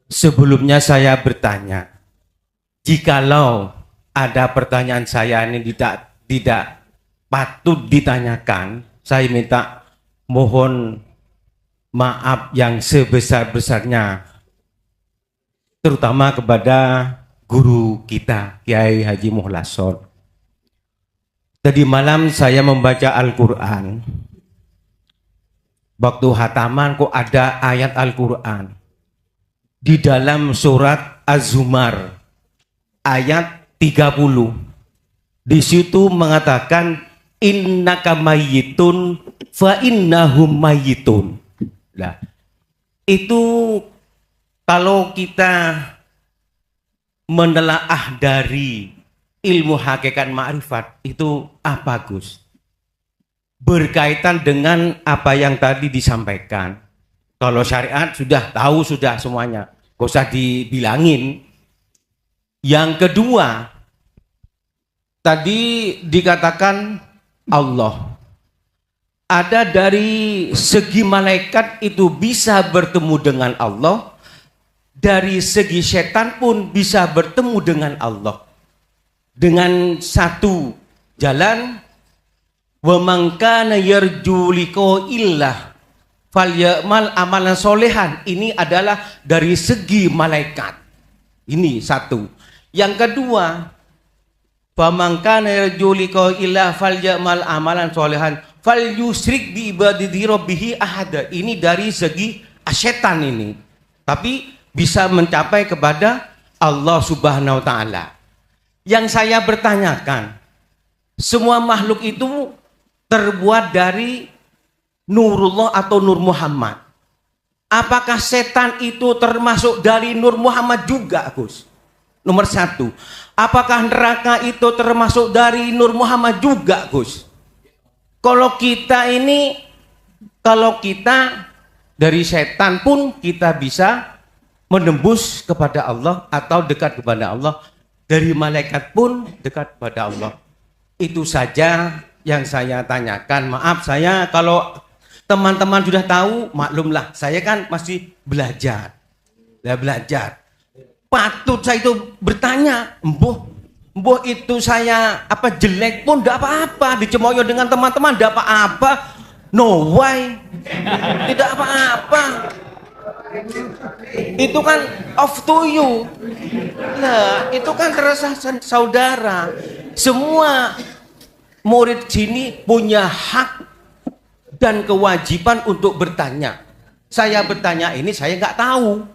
sebelumnya saya bertanya, jikalau ada pertanyaan saya ini tidak patut ditanyakan, saya minta mohon maaf yang sebesar-besarnya, terutama kepada guru kita, Kiai Haji Mukhlason. Tadi malam saya membaca Al-Quran. Waktu hataman kok ada ayat Al-Quran. Di dalam surat Az-Zumar, ayat 30. Di situ mengatakan, innaka mayyitun fa innahum mayyitun. Nah, itu kalau kita menelaah dari ilmu hakikat ma'rifat itu apa, Gus? Berkaitan dengan apa yang tadi disampaikan. Kalau syariat sudah tahu, sudah semuanya, gak usah dibilangin. Yang kedua, tadi dikatakan Allah. Ada dari segi malaikat itu bisa bertemu dengan Allah, dari segi setan pun bisa bertemu dengan Allah. Dengan satu jalan, wa man kana yarju liqa illah falyamal amalan solehan. Ini adalah dari segi malaikat. Ini satu. Yang kedua, wa man kana yarju liqa illah falyamal amalan solehan falyusrik bi ibadati rabbih ahada. Ini dari segi setan ini. Tapi bisa mencapai kepada Allah Subhanahu wa taala. Yang saya bertanyakan, semua makhluk itu terbuat dari Nurullah atau Nur Muhammad. Apakah setan itu termasuk dari Nur Muhammad juga, Gus? Nomor satu. Apakah neraka itu termasuk dari Nur Muhammad juga, Gus? Kalau kita dari setan pun kita bisa menembus kepada Allah atau dekat kepada Allah. Dari malaikat pun dekat kepada Allah. Itu saja yang saya tanyakan. Maaf, saya kalau teman-teman sudah tahu, maklumlah. Saya kan masih belajar. Patut saya itu bertanya, embuh itu saya jelek pun tidak apa-apa. Dicemoyo dengan teman-teman tidak apa-apa. No way. Tidak apa-apa. Itu kan off to you. Nah, itu kan terasa saudara. Semua murid sini punya hak dan kewajiban untuk bertanya. Saya bertanya ini saya nggak tahu.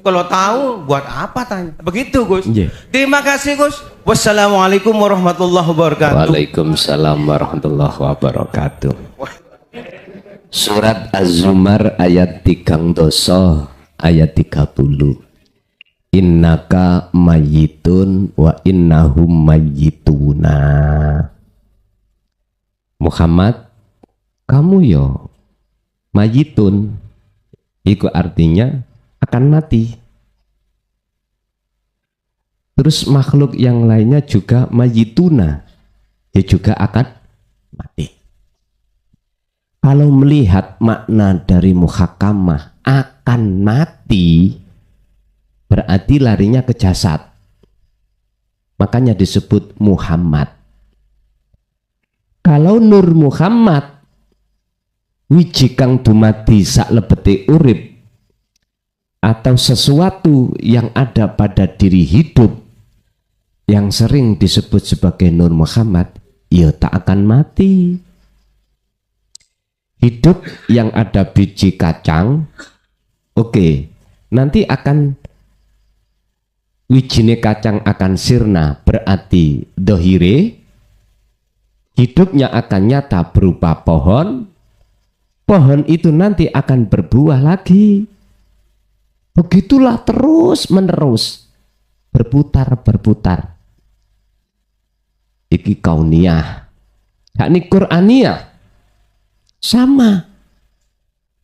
Kalau tahu buat apa tanya? Begitu, Gus. Yeah. Terima kasih, Gus. Wassalamualaikum warahmatullahi wabarakatuh. Waalaikumsalam warahmatullahi wabarakatuh. Surat Az-Zumar ayat 3 doso ayat 30. Innaka mayyitun wa innahum mayyituna. Muhammad, kamu yo mayyitun. Itu artinya akan mati. Terus makhluk yang lainnya juga mayyituna. Dia juga akan mati. Kalau melihat makna dari muhakamah akan mati, berarti larinya ke jasad. Makanya disebut Muhammad. Kalau Nur Muhammad, wiji kang dumadi sak lebete urip, atau sesuatu yang ada pada diri hidup yang sering disebut sebagai Nur Muhammad, ya tak akan mati. Hidup yang ada biji kacang, oke, nanti akan wijine kacang akan sirna, berarti dohire hidupnya akan nyata berupa pohon. Pohon itu nanti akan berbuah lagi. Begitulah terus menerus, berputar-berputar. Iki kauniyah, yakni Qur'aniyah. Sama.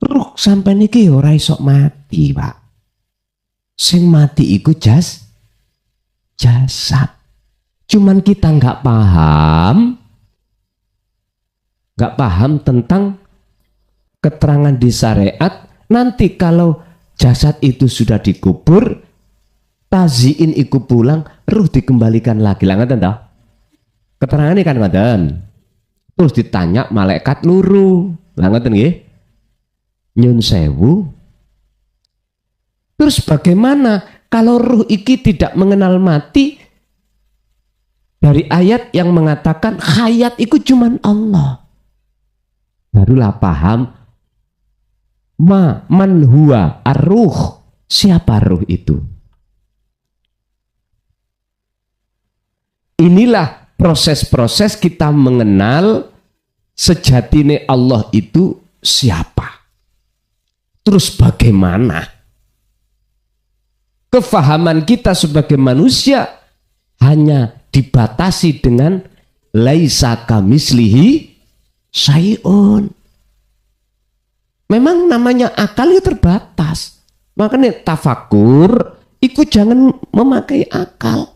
Ruh sampai niki ora iso mati, Pak. Sing mati iku jasad. Cuman kita nggak paham tentang keterangan di syariat. Nanti kalau jasad itu sudah dikubur, taziin iku pulang, ruh dikembalikan lagi. Lah ngoten toh? Keterangan ini kan ngoten. Terus ditanya malaikat luru. Lah ngoten nggih? Nyun sewu. Terus bagaimana kalau ruh iki tidak mengenal mati? Dari ayat yang mengatakan hayat itu cuman Allah. Barulah paham man huwa ar-ruh. Siapa ruh itu? Inilah proses-proses kita mengenal sejatine Allah itu siapa. Terus bagaimana? Kefahaman kita sebagai manusia hanya dibatasi dengan laisa kamislihi syai'un. Memang namanya akal itu terbatas. Makanya tafakur, ikut jangan memakai akal.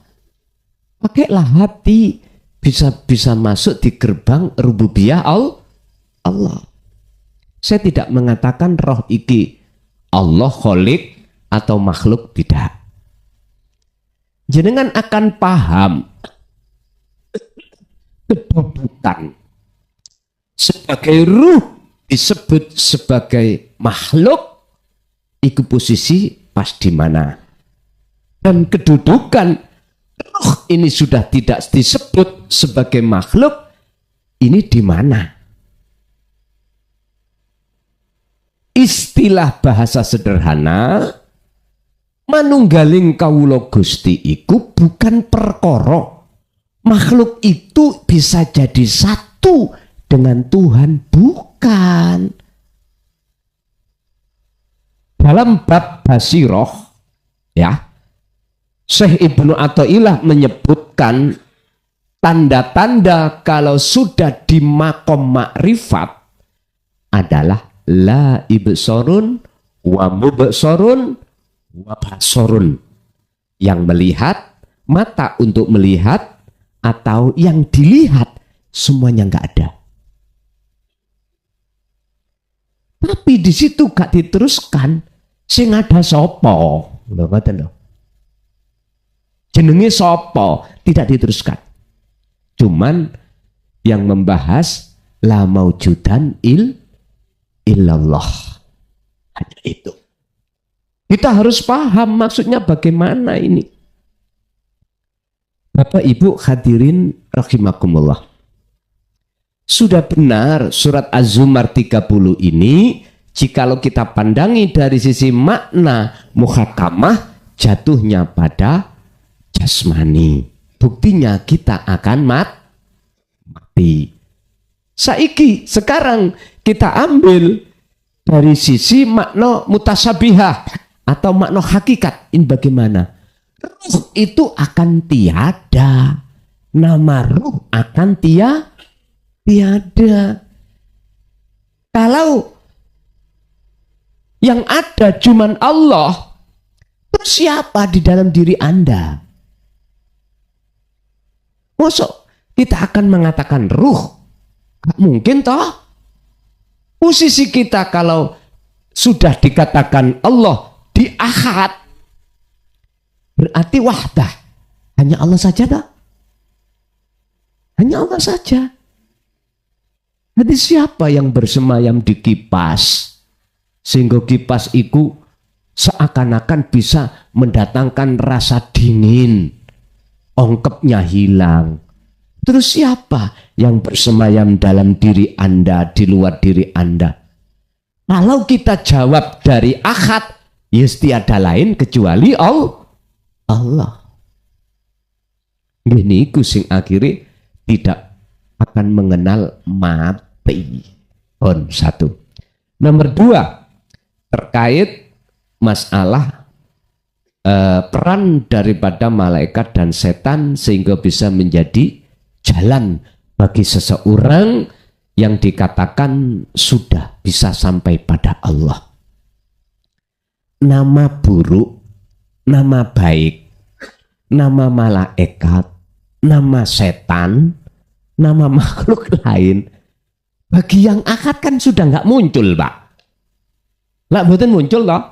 Pakailah hati, bisa masuk di gerbang rububiyah Allah. Saya tidak mengatakan roh iki Allah kholik atau makhluk, tidak. Jenengan akan paham kedudukan sebagai ruh disebut sebagai makhluk, itu posisi pas di mana. Dan kedudukan ruh ini sudah tidak disebut sebagai makhluk, ini di mana? Istilah bahasa sederhana, manunggaling kawula Gusti iku bukan perkara. Makhluk itu bisa jadi satu dengan Tuhan, bukan. Dalam bab Basiroh, ya, Syekh Ibnu Athaillah menyebutkan tanda-tanda kalau sudah di makom makrifat adalah la ibsorun wa mubsorun wa basorun. Yang melihat, mata untuk melihat, atau yang dilihat, semuanya nggak ada. Tapi di situ gak diteruskan, sing ada sopo, jenenge sopo, tidak diteruskan. Cuman yang membahas la maujudan illallah, hanya itu. Kita harus paham maksudnya bagaimana ini. Bapak Ibu hadirin rahimakumullah. Sudah benar surat Az-Zumar 30 ini, jikalau kita pandangi dari sisi makna muhakamah, jatuhnya pada jasmani. Buktinya kita akan mati. Sekarang kita ambil dari sisi makna mutasabihah atau makna hakikat. Ini bagaimana? Ruh itu akan tiada. Nama ruh akan tiada. Kalau yang ada cuman Allah, terus siapa di dalam diri Anda? Masa kita akan mengatakan ruh? Gak mungkin toh. Posisi kita kalau sudah dikatakan Allah di ahad, berarti wahdah. Hanya Allah saja toh? Hanya Allah saja. Jadi siapa yang bersemayam di kipas sehingga kipas itu seakan-akan bisa mendatangkan rasa dingin, ongkepnya hilang. Terus siapa yang bersemayam dalam diri Anda, di luar diri Anda? Kalau kita jawab dari ahad, ya tiada lain kecuali Allah. Ini sing akhirnya tidak akan mengenal mati. Satu. Nomor dua, terkait masalah peran daripada malaikat dan setan sehingga bisa menjadi jalan bagi seseorang yang dikatakan sudah bisa sampai pada Allah. Nama buruk, nama baik, nama malaikat, nama setan, nama makhluk lain, bagi yang akad kan sudah nggak muncul, Pak. Lah mboten muncul toh?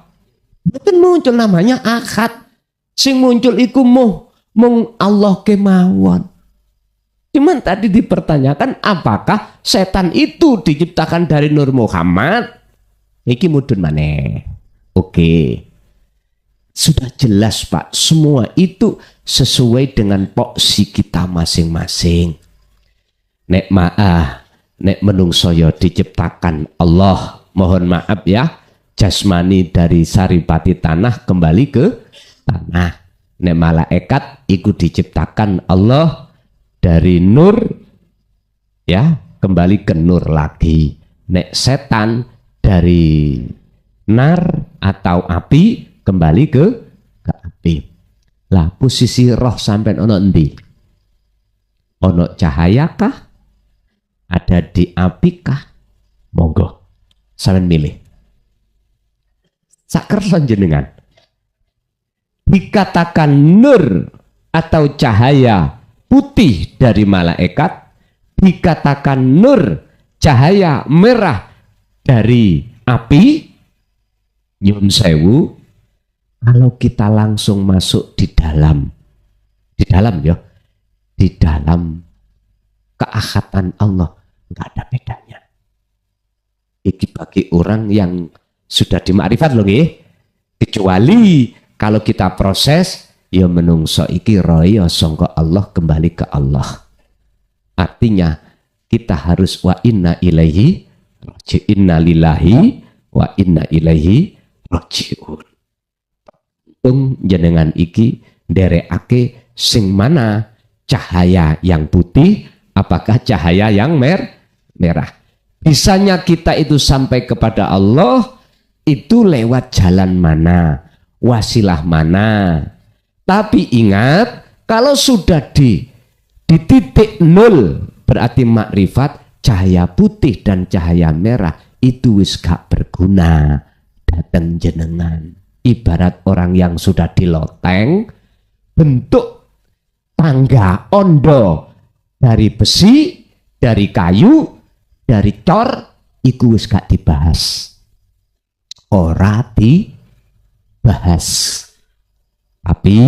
Mboten muncul, namanya akad. Sing muncul iku mung Allah kemawon. Cuman tadi dipertanyakan apakah setan itu diciptakan dari Nur Muhammad? Iki mudun maneh. Oke. Sudah jelas, Pak. Semua itu sesuai dengan poksi kita masing-masing. Nek menungso ya diciptakan Allah. Mohon maaf ya. Jasmani dari saripati tanah kembali ke tanah. Nek malaikat iku diciptakan Allah dari nur ya kembali ke nur lagi. Nek setan dari nar atau api kembali ke api. Lah posisi roh sampean ono endi? Ono cahaya kah? Ada di api kah? Monggo sampean milih. Sakerson jenengan. Dikatakan nur atau cahaya putih dari malaikat, dikatakan nur cahaya merah dari api, nyun sewu, kalau kita langsung masuk di dalam keahatan Allah, nggak ada bedanya. Iki bagi orang yang sudah dimakrifat loh nggih. Kecuali kalau kita proses ya menungso iki royo sangka Allah kembali ke Allah. Artinya kita harus wa inna ilaihi raji'un, inna lillahi wa inna ilaihi raji'un. Jenengan iki nderekake sing mana cahaya yang putih, apakah cahaya yang merah. Bisanya kita itu sampai kepada Allah itu lewat jalan mana, wasilah mana. Tapi ingat, kalau sudah di titik nol berarti makrifat, cahaya putih dan cahaya merah itu wis gak berguna datang jenengan. Ibarat orang yang sudah di loteng, bentuk tangga ondo dari besi, dari kayu, dari cor, iku wis gak dibahas. Ora dibahas. Tapi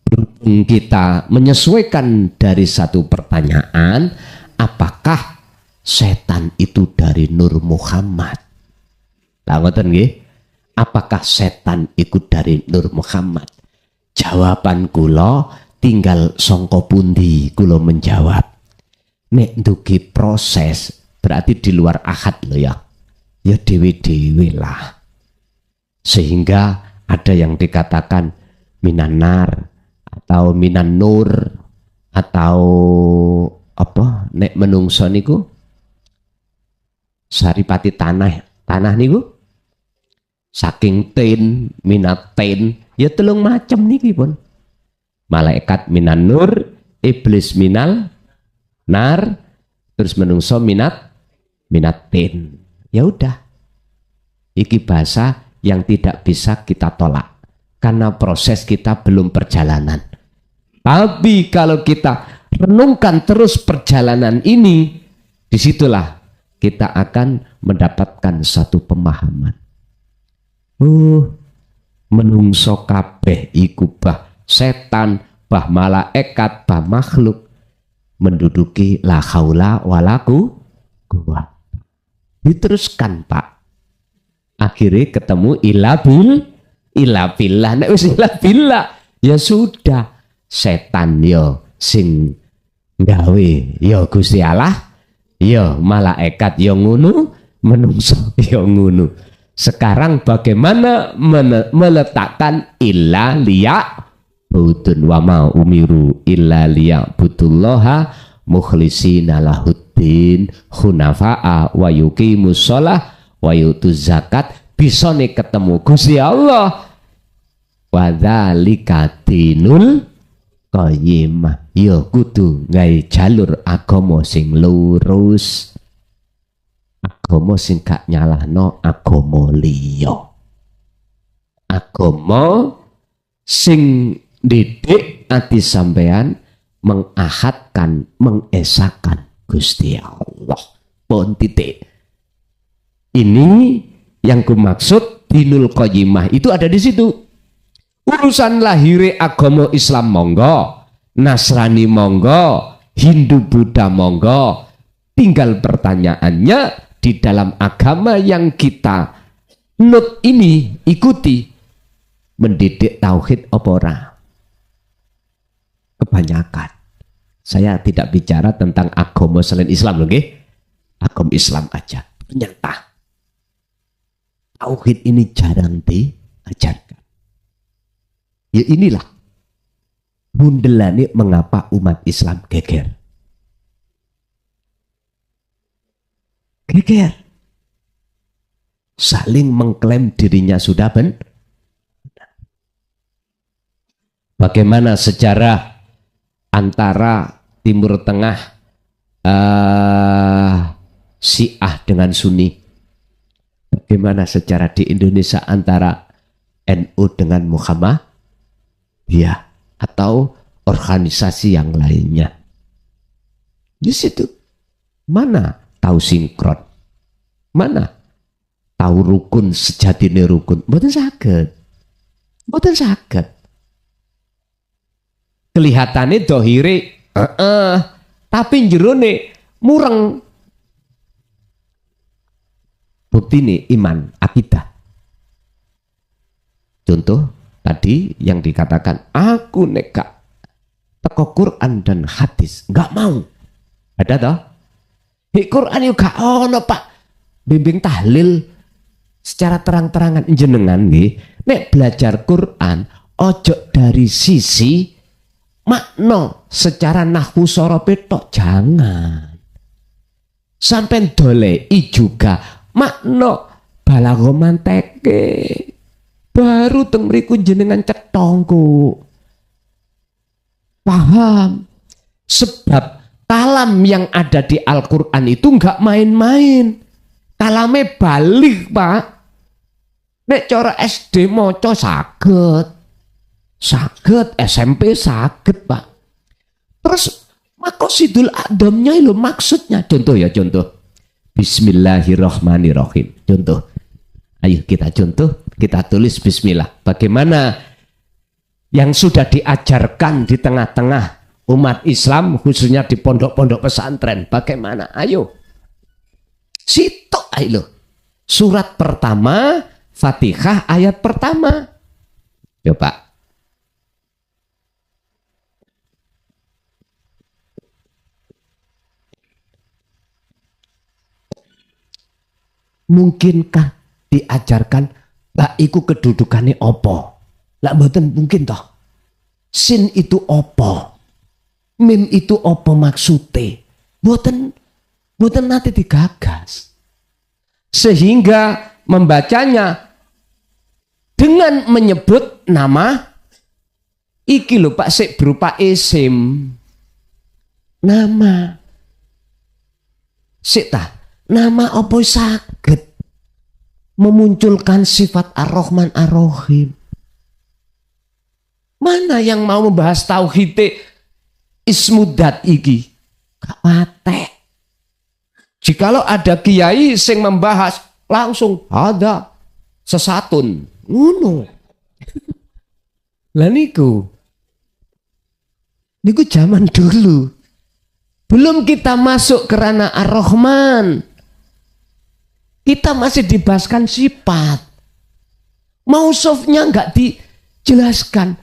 berhubung kita menyesuaikan dari satu pertanyaan, apakah setan itu dari Nur Muhammad? Lah ngoten nggih. Apakah setan ikut dari Nur Muhammad? Jawaban kula tinggal songko pundi kula menjawab. Nek ndugi proses berarti di luar akad loh ya. Ya dewe-dewe lah. Sehingga ada yang dikatakan minanar atau minan nur atau apa nek menungso niku saripati tanah niku saking tin minat tin ya telung macam niki pun. Malaikat minan nur, iblis minal nar, terus menungso minat tin. Ya udah. Iki bahasa yang tidak bisa kita tolak karena proses kita belum perjalanan. Tapi kalau kita renungkan terus perjalanan ini, disitulah kita akan mendapatkan satu pemahaman. Menungso kabeh iku bah setan, bah malaikat, bah makhluk menduduki la haula wala quwwata. Diteruskan Pak. Akhirnya ketemu ila billah. Nek wis ila billah ya sudah, setan yo sing gawe yo Gusti Allah, yo malaikat yo ngono, menungso yo ngono. Sekarang bagaimana meletakkan illa liya budun wa ma umiru illa liya budullaha mukhlishina lahuddin hunafa'a wa yuqimus shalah wa yutuz zakat, bisa nih ketemu Gusti Allah. Wa dzalika dinul qayyimah, ya kudu gawe jalur agama sing lurus, agama sing gak nyalahno agama liya, agama sing didik ati sampean mengahadkan, mengesahkan Gusti Allah. Pun titik. Ini yang kumaksud dinul qayyimah itu ada di situ. Urusan lahire agama Islam monggo, Nasrani monggo, Hindu Buddha monggo. Tinggal pertanyaannya, di dalam agama yang kita nut ini ikuti, mendidik tauhid apa ora? Kebanyakan. Saya tidak bicara tentang agama selain Islam, loh, nggih. Agama Islam aja. Ternyata tauhid ini jarang diajarkan. Ya inilah bundelane mengapa umat Islam geger. Geger. Saling mengklaim dirinya sudah benar. Bagaimana sejarah antara Timur Tengah Syiah dengan Sunni? Bagaimana sejarah di Indonesia antara NU dengan Muhammadiyah atau organisasi yang lainnya? Di situ mana tahu sinkron, mana tahu rukun sejatine rukun? Mboten saged, mboten saged. Kelihatannya dohire, tapi jerone mureng. Bukti nih iman, akidah. Contoh tadi yang dikatakan, aku neka teko Quran dan hadis, nggak mau. Ada toh? Di Quran juga ono pak, bimbing tahlil secara terang-terangan jenengan nih. Nek belajar Quran, ojo dari sisi makna secara nahwu sorope tok, jangan. Sampai dolei juga makna balaghah manteke, baru teng mriku jenengan cetongku paham. Sebab kalam yang ada di Al-Quran itu enggak main-main, kalame balik pak. Nek cara SD moco saged, SMP saged pak. Terus maqasidul adamnya itu maksudnya, contoh ya, contoh Bismillahirrahmanirrahim. Contoh. Ayo kita contoh, kita tulis bismillah. Bagaimana yang sudah diajarkan di tengah-tengah umat Islam, khususnya di pondok-pondok pesantren. Bagaimana? Ayo. Situ ayo. Surat pertama, Fatihah ayat pertama. Coba. Mungkinkah diajarkan lah iku kedudukannya opo? Lah mboten mungkin toh. Sin itu opo? Mim itu opo maksude? Mboten nanti digagas. Sehingga membacanya dengan menyebut nama iki lho Pak, sik berupa isim. Nama. Sik ta? Nama apa saged memunculkan sifat Ar-Rahman Ar-Rahim? Mana yang mau membahas tauhid ismudat iki? Gak patek. Jikalau ada kiai sing membahas langsung ada sesatun ngono. Lah niku zaman dulu. Belum kita masuk ke ranah Ar-Rahman. Kita masih dibahaskan sifat. Mausufnya enggak dijelaskan.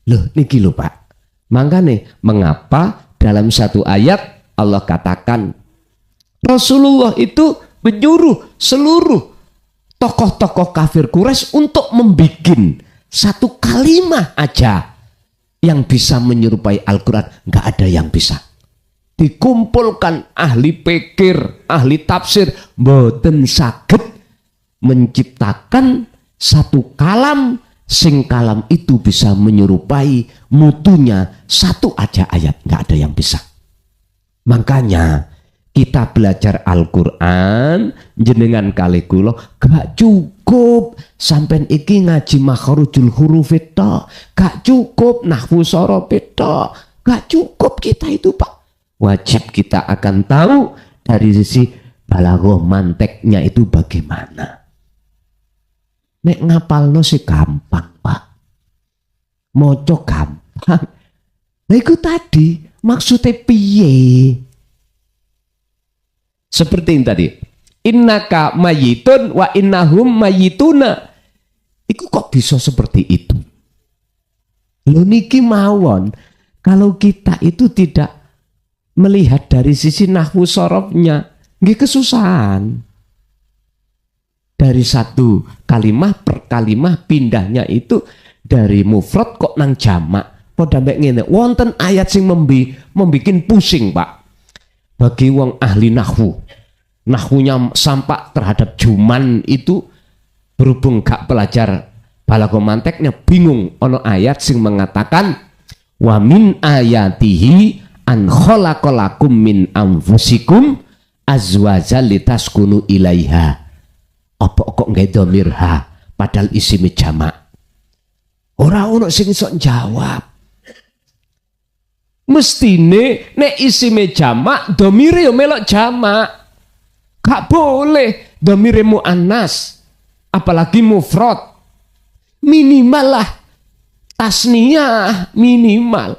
Loh, niki lho Pak. Makanya mengapa dalam satu ayat Allah katakan Rasulullah itu menyuruh seluruh tokoh-tokoh kafir Quraisy untuk membikin satu kalimat aja yang bisa menyerupai Al-Quran. Enggak ada yang bisa. dikumpulkan ahli pikir, ahli tafsir, mboten saged menciptakan satu kalam sing kalam itu bisa menyerupai mutunya satu aja ayat, nggak ada yang bisa. Makanya kita belajar Al-Quran jenengan kali kula gak cukup sampai iki ngaji makhrajul huruf itu, gak cukup nahwu sorof itu, gak cukup kita itu Pak. Wajib kita akan tahu dari sisi balaghah manteknya itu bagaimana. Nek ngapalno sih gampang Pak, moco gampang. Nah itu tadi maksudnya piye? Seperti yang tadi, innaka mayitun wa innahum mayituna. Iku kok bisa seperti itu? Lho niki mawon, kalau kita itu tidak melihat dari sisi nahwu sorofnya, nggih kesusahan. Dari satu kalimah per kalimah pindahnya itu dari mufrad kok nang jamak. Padha mek ngene, wonten ayat sing membikin pusing, Pak. Bagi wong ahli nahwunya sampak terhadap juman itu berhubung gak pelajar balaghah manteknya bingung. Ono ayat sing mengatakan wa min ayatihi an khalaqalakum min anfusikum azwajal litaskunu ilaiha. Apa kok nggak domir ha padahal isime jamak. Ora ono sing iso jawab. Mestine nek isime jamak domire yo melok jamak. Gak boleh domire muannas apalagi mufrad. Minimal lah tasniyah minimal.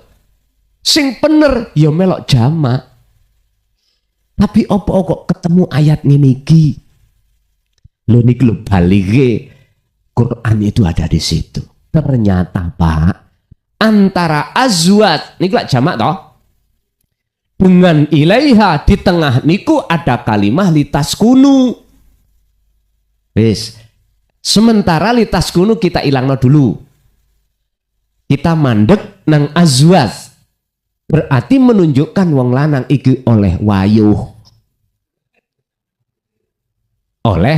Sing bener ya melok jamak. Tapi opo kok ketemu ayat ngene iki? Lho niki lho balighe Quran itu ada di situ. Ternyata Pak, antara azwat niku lak jamak toh. Dengan ilaiha di tengah niku ada kalimah litaskunu. Wis. Sementara litaskunu kita ilangno dulu. Kita mandek nang azwat. Berarti menunjukkan wong lanang iki oleh wayuh. Oleh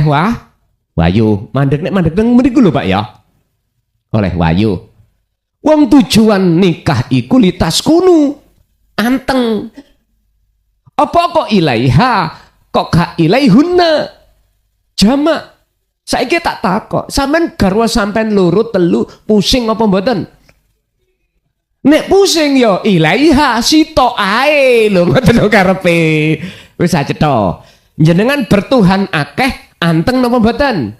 wayuh. Mandek nang mriku lho Pak ya. Oleh wayuh. Wong tujuan nikah iku litaskunu. Anteng. Apa kok ilaiha? Kok gak ilaihunna? Jamak. Saiki tak takok, sampean garwa sampean loro telu pusing apa mboten? Nek pusing yo ilaiha sitok ae lho ngoten karepe. Wis acetha. Jenengan bertuhan akeh anteng napa mboten?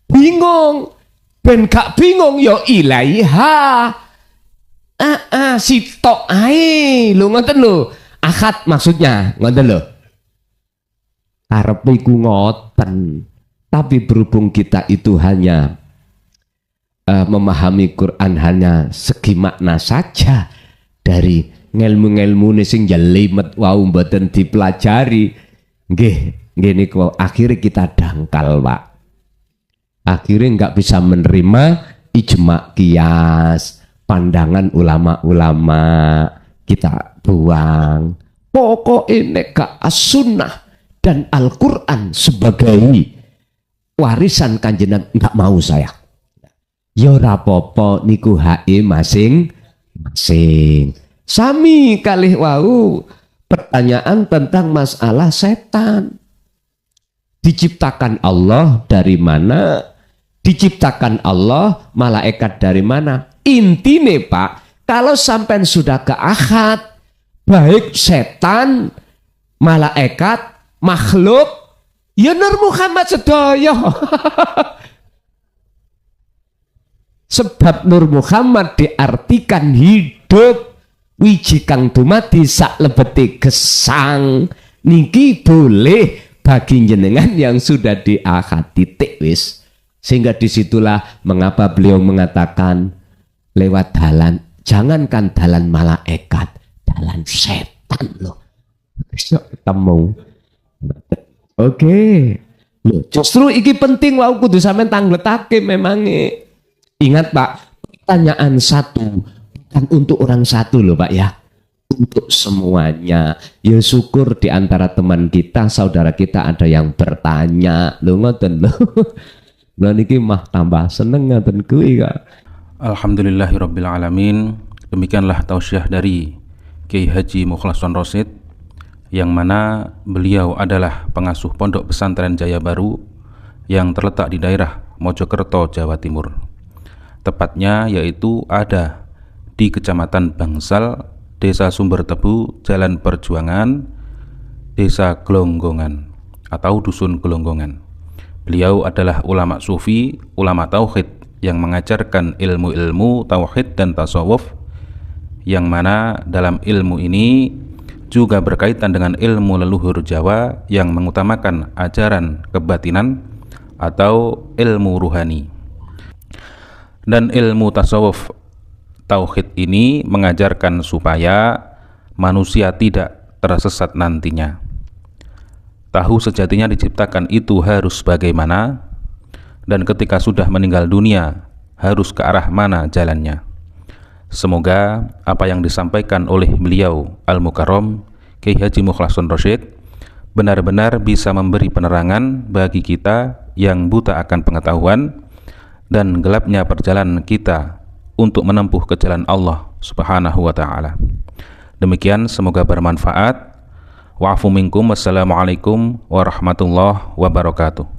Bingung. Ben gak bingung yo ilaiha. Sitok ae lho ngoten lho. Akad maksudnya ngoten lho. Karepe iku ngoten. Tapi berhubung kita itu hanya memahami Quran hanya segi makna saja dari ngelmu-ngelmu sing jelimet wau mboten dipelajari, nggih niku akhirnya kita dangkal Pak. Akhirnya nggak bisa menerima ijma qiyas, pandangan ulama-ulama, kita buang. Pokoknya nek gak as-sunnah dan Al-Quran sebagai warisan kanjeng nggak mau saya. Ya ora apa-apa niku hae masing-masing. Sami kalih wau pertanyaan tentang masalah setan. Diciptakan Allah dari mana? Diciptakan Allah malaikat dari mana? Intine Pak, kalau sampai sudah ke akad, baik setan, malaikat, makhluk, ya Nur Muhammad sedaya. Sebab Nur Muhammad diartikan hidup wiji kang dumadi sak lebeti gesang. Niki boleh bagi jenengan yang sudah diakad titik wis. Sehingga disitulah mengapa beliau mengatakan lewat dalan, jangankan dalan malaikat, dalan setan loh. Bisa ketemu. Oke. Loh, justru iki penting wau kudu sampean tangletake memange. Ingat Pak, pertanyaan satu bukan untuk orang satu loh Pak ya. untuk semuanya. Ya syukur di antara teman kita, saudara kita ada yang bertanya. Lho ngoten lho. Lah niki mah tambah seneng ngoten kuwi kok. Alhamdulillahirabbil alamin. Demikianlah tausiah dari Kiai Haji Mukhlason Rosyid, yang mana beliau adalah pengasuh Pondok Pesantren Jaya Baru yang terletak di daerah Mojokerto, Jawa Timur. Tepatnya yaitu ada di Kecamatan Bangsal, Desa Sumber Tebu, Jalan Perjuangan, Desa Gelonggongan atau Dusun Gelonggongan. Beliau adalah ulama sufi, ulama tauhid yang mengajarkan ilmu-ilmu tauhid dan tasawuf, yang mana dalam ilmu ini juga berkaitan dengan ilmu leluhur Jawa yang mengutamakan ajaran kebatinan atau ilmu ruhani. Dan ilmu tasawuf tauhid ini mengajarkan supaya manusia tidak tersesat nantinya. Tahu sejatinya diciptakan itu harus bagaimana, dan ketika sudah meninggal dunia harus ke arah mana jalannya. Semoga apa yang disampaikan oleh beliau Al-Mukarram Kiai Haji Mukhlason Rosyid benar-benar bisa memberi penerangan bagi kita yang buta akan pengetahuan dan gelapnya perjalanan kita untuk menempuh ke jalan Allah Subhanahu wa ta'ala. Demikian, semoga bermanfaat. Wa'afu minkum. Wassalamualaikum warahmatullahi wabarakatuh.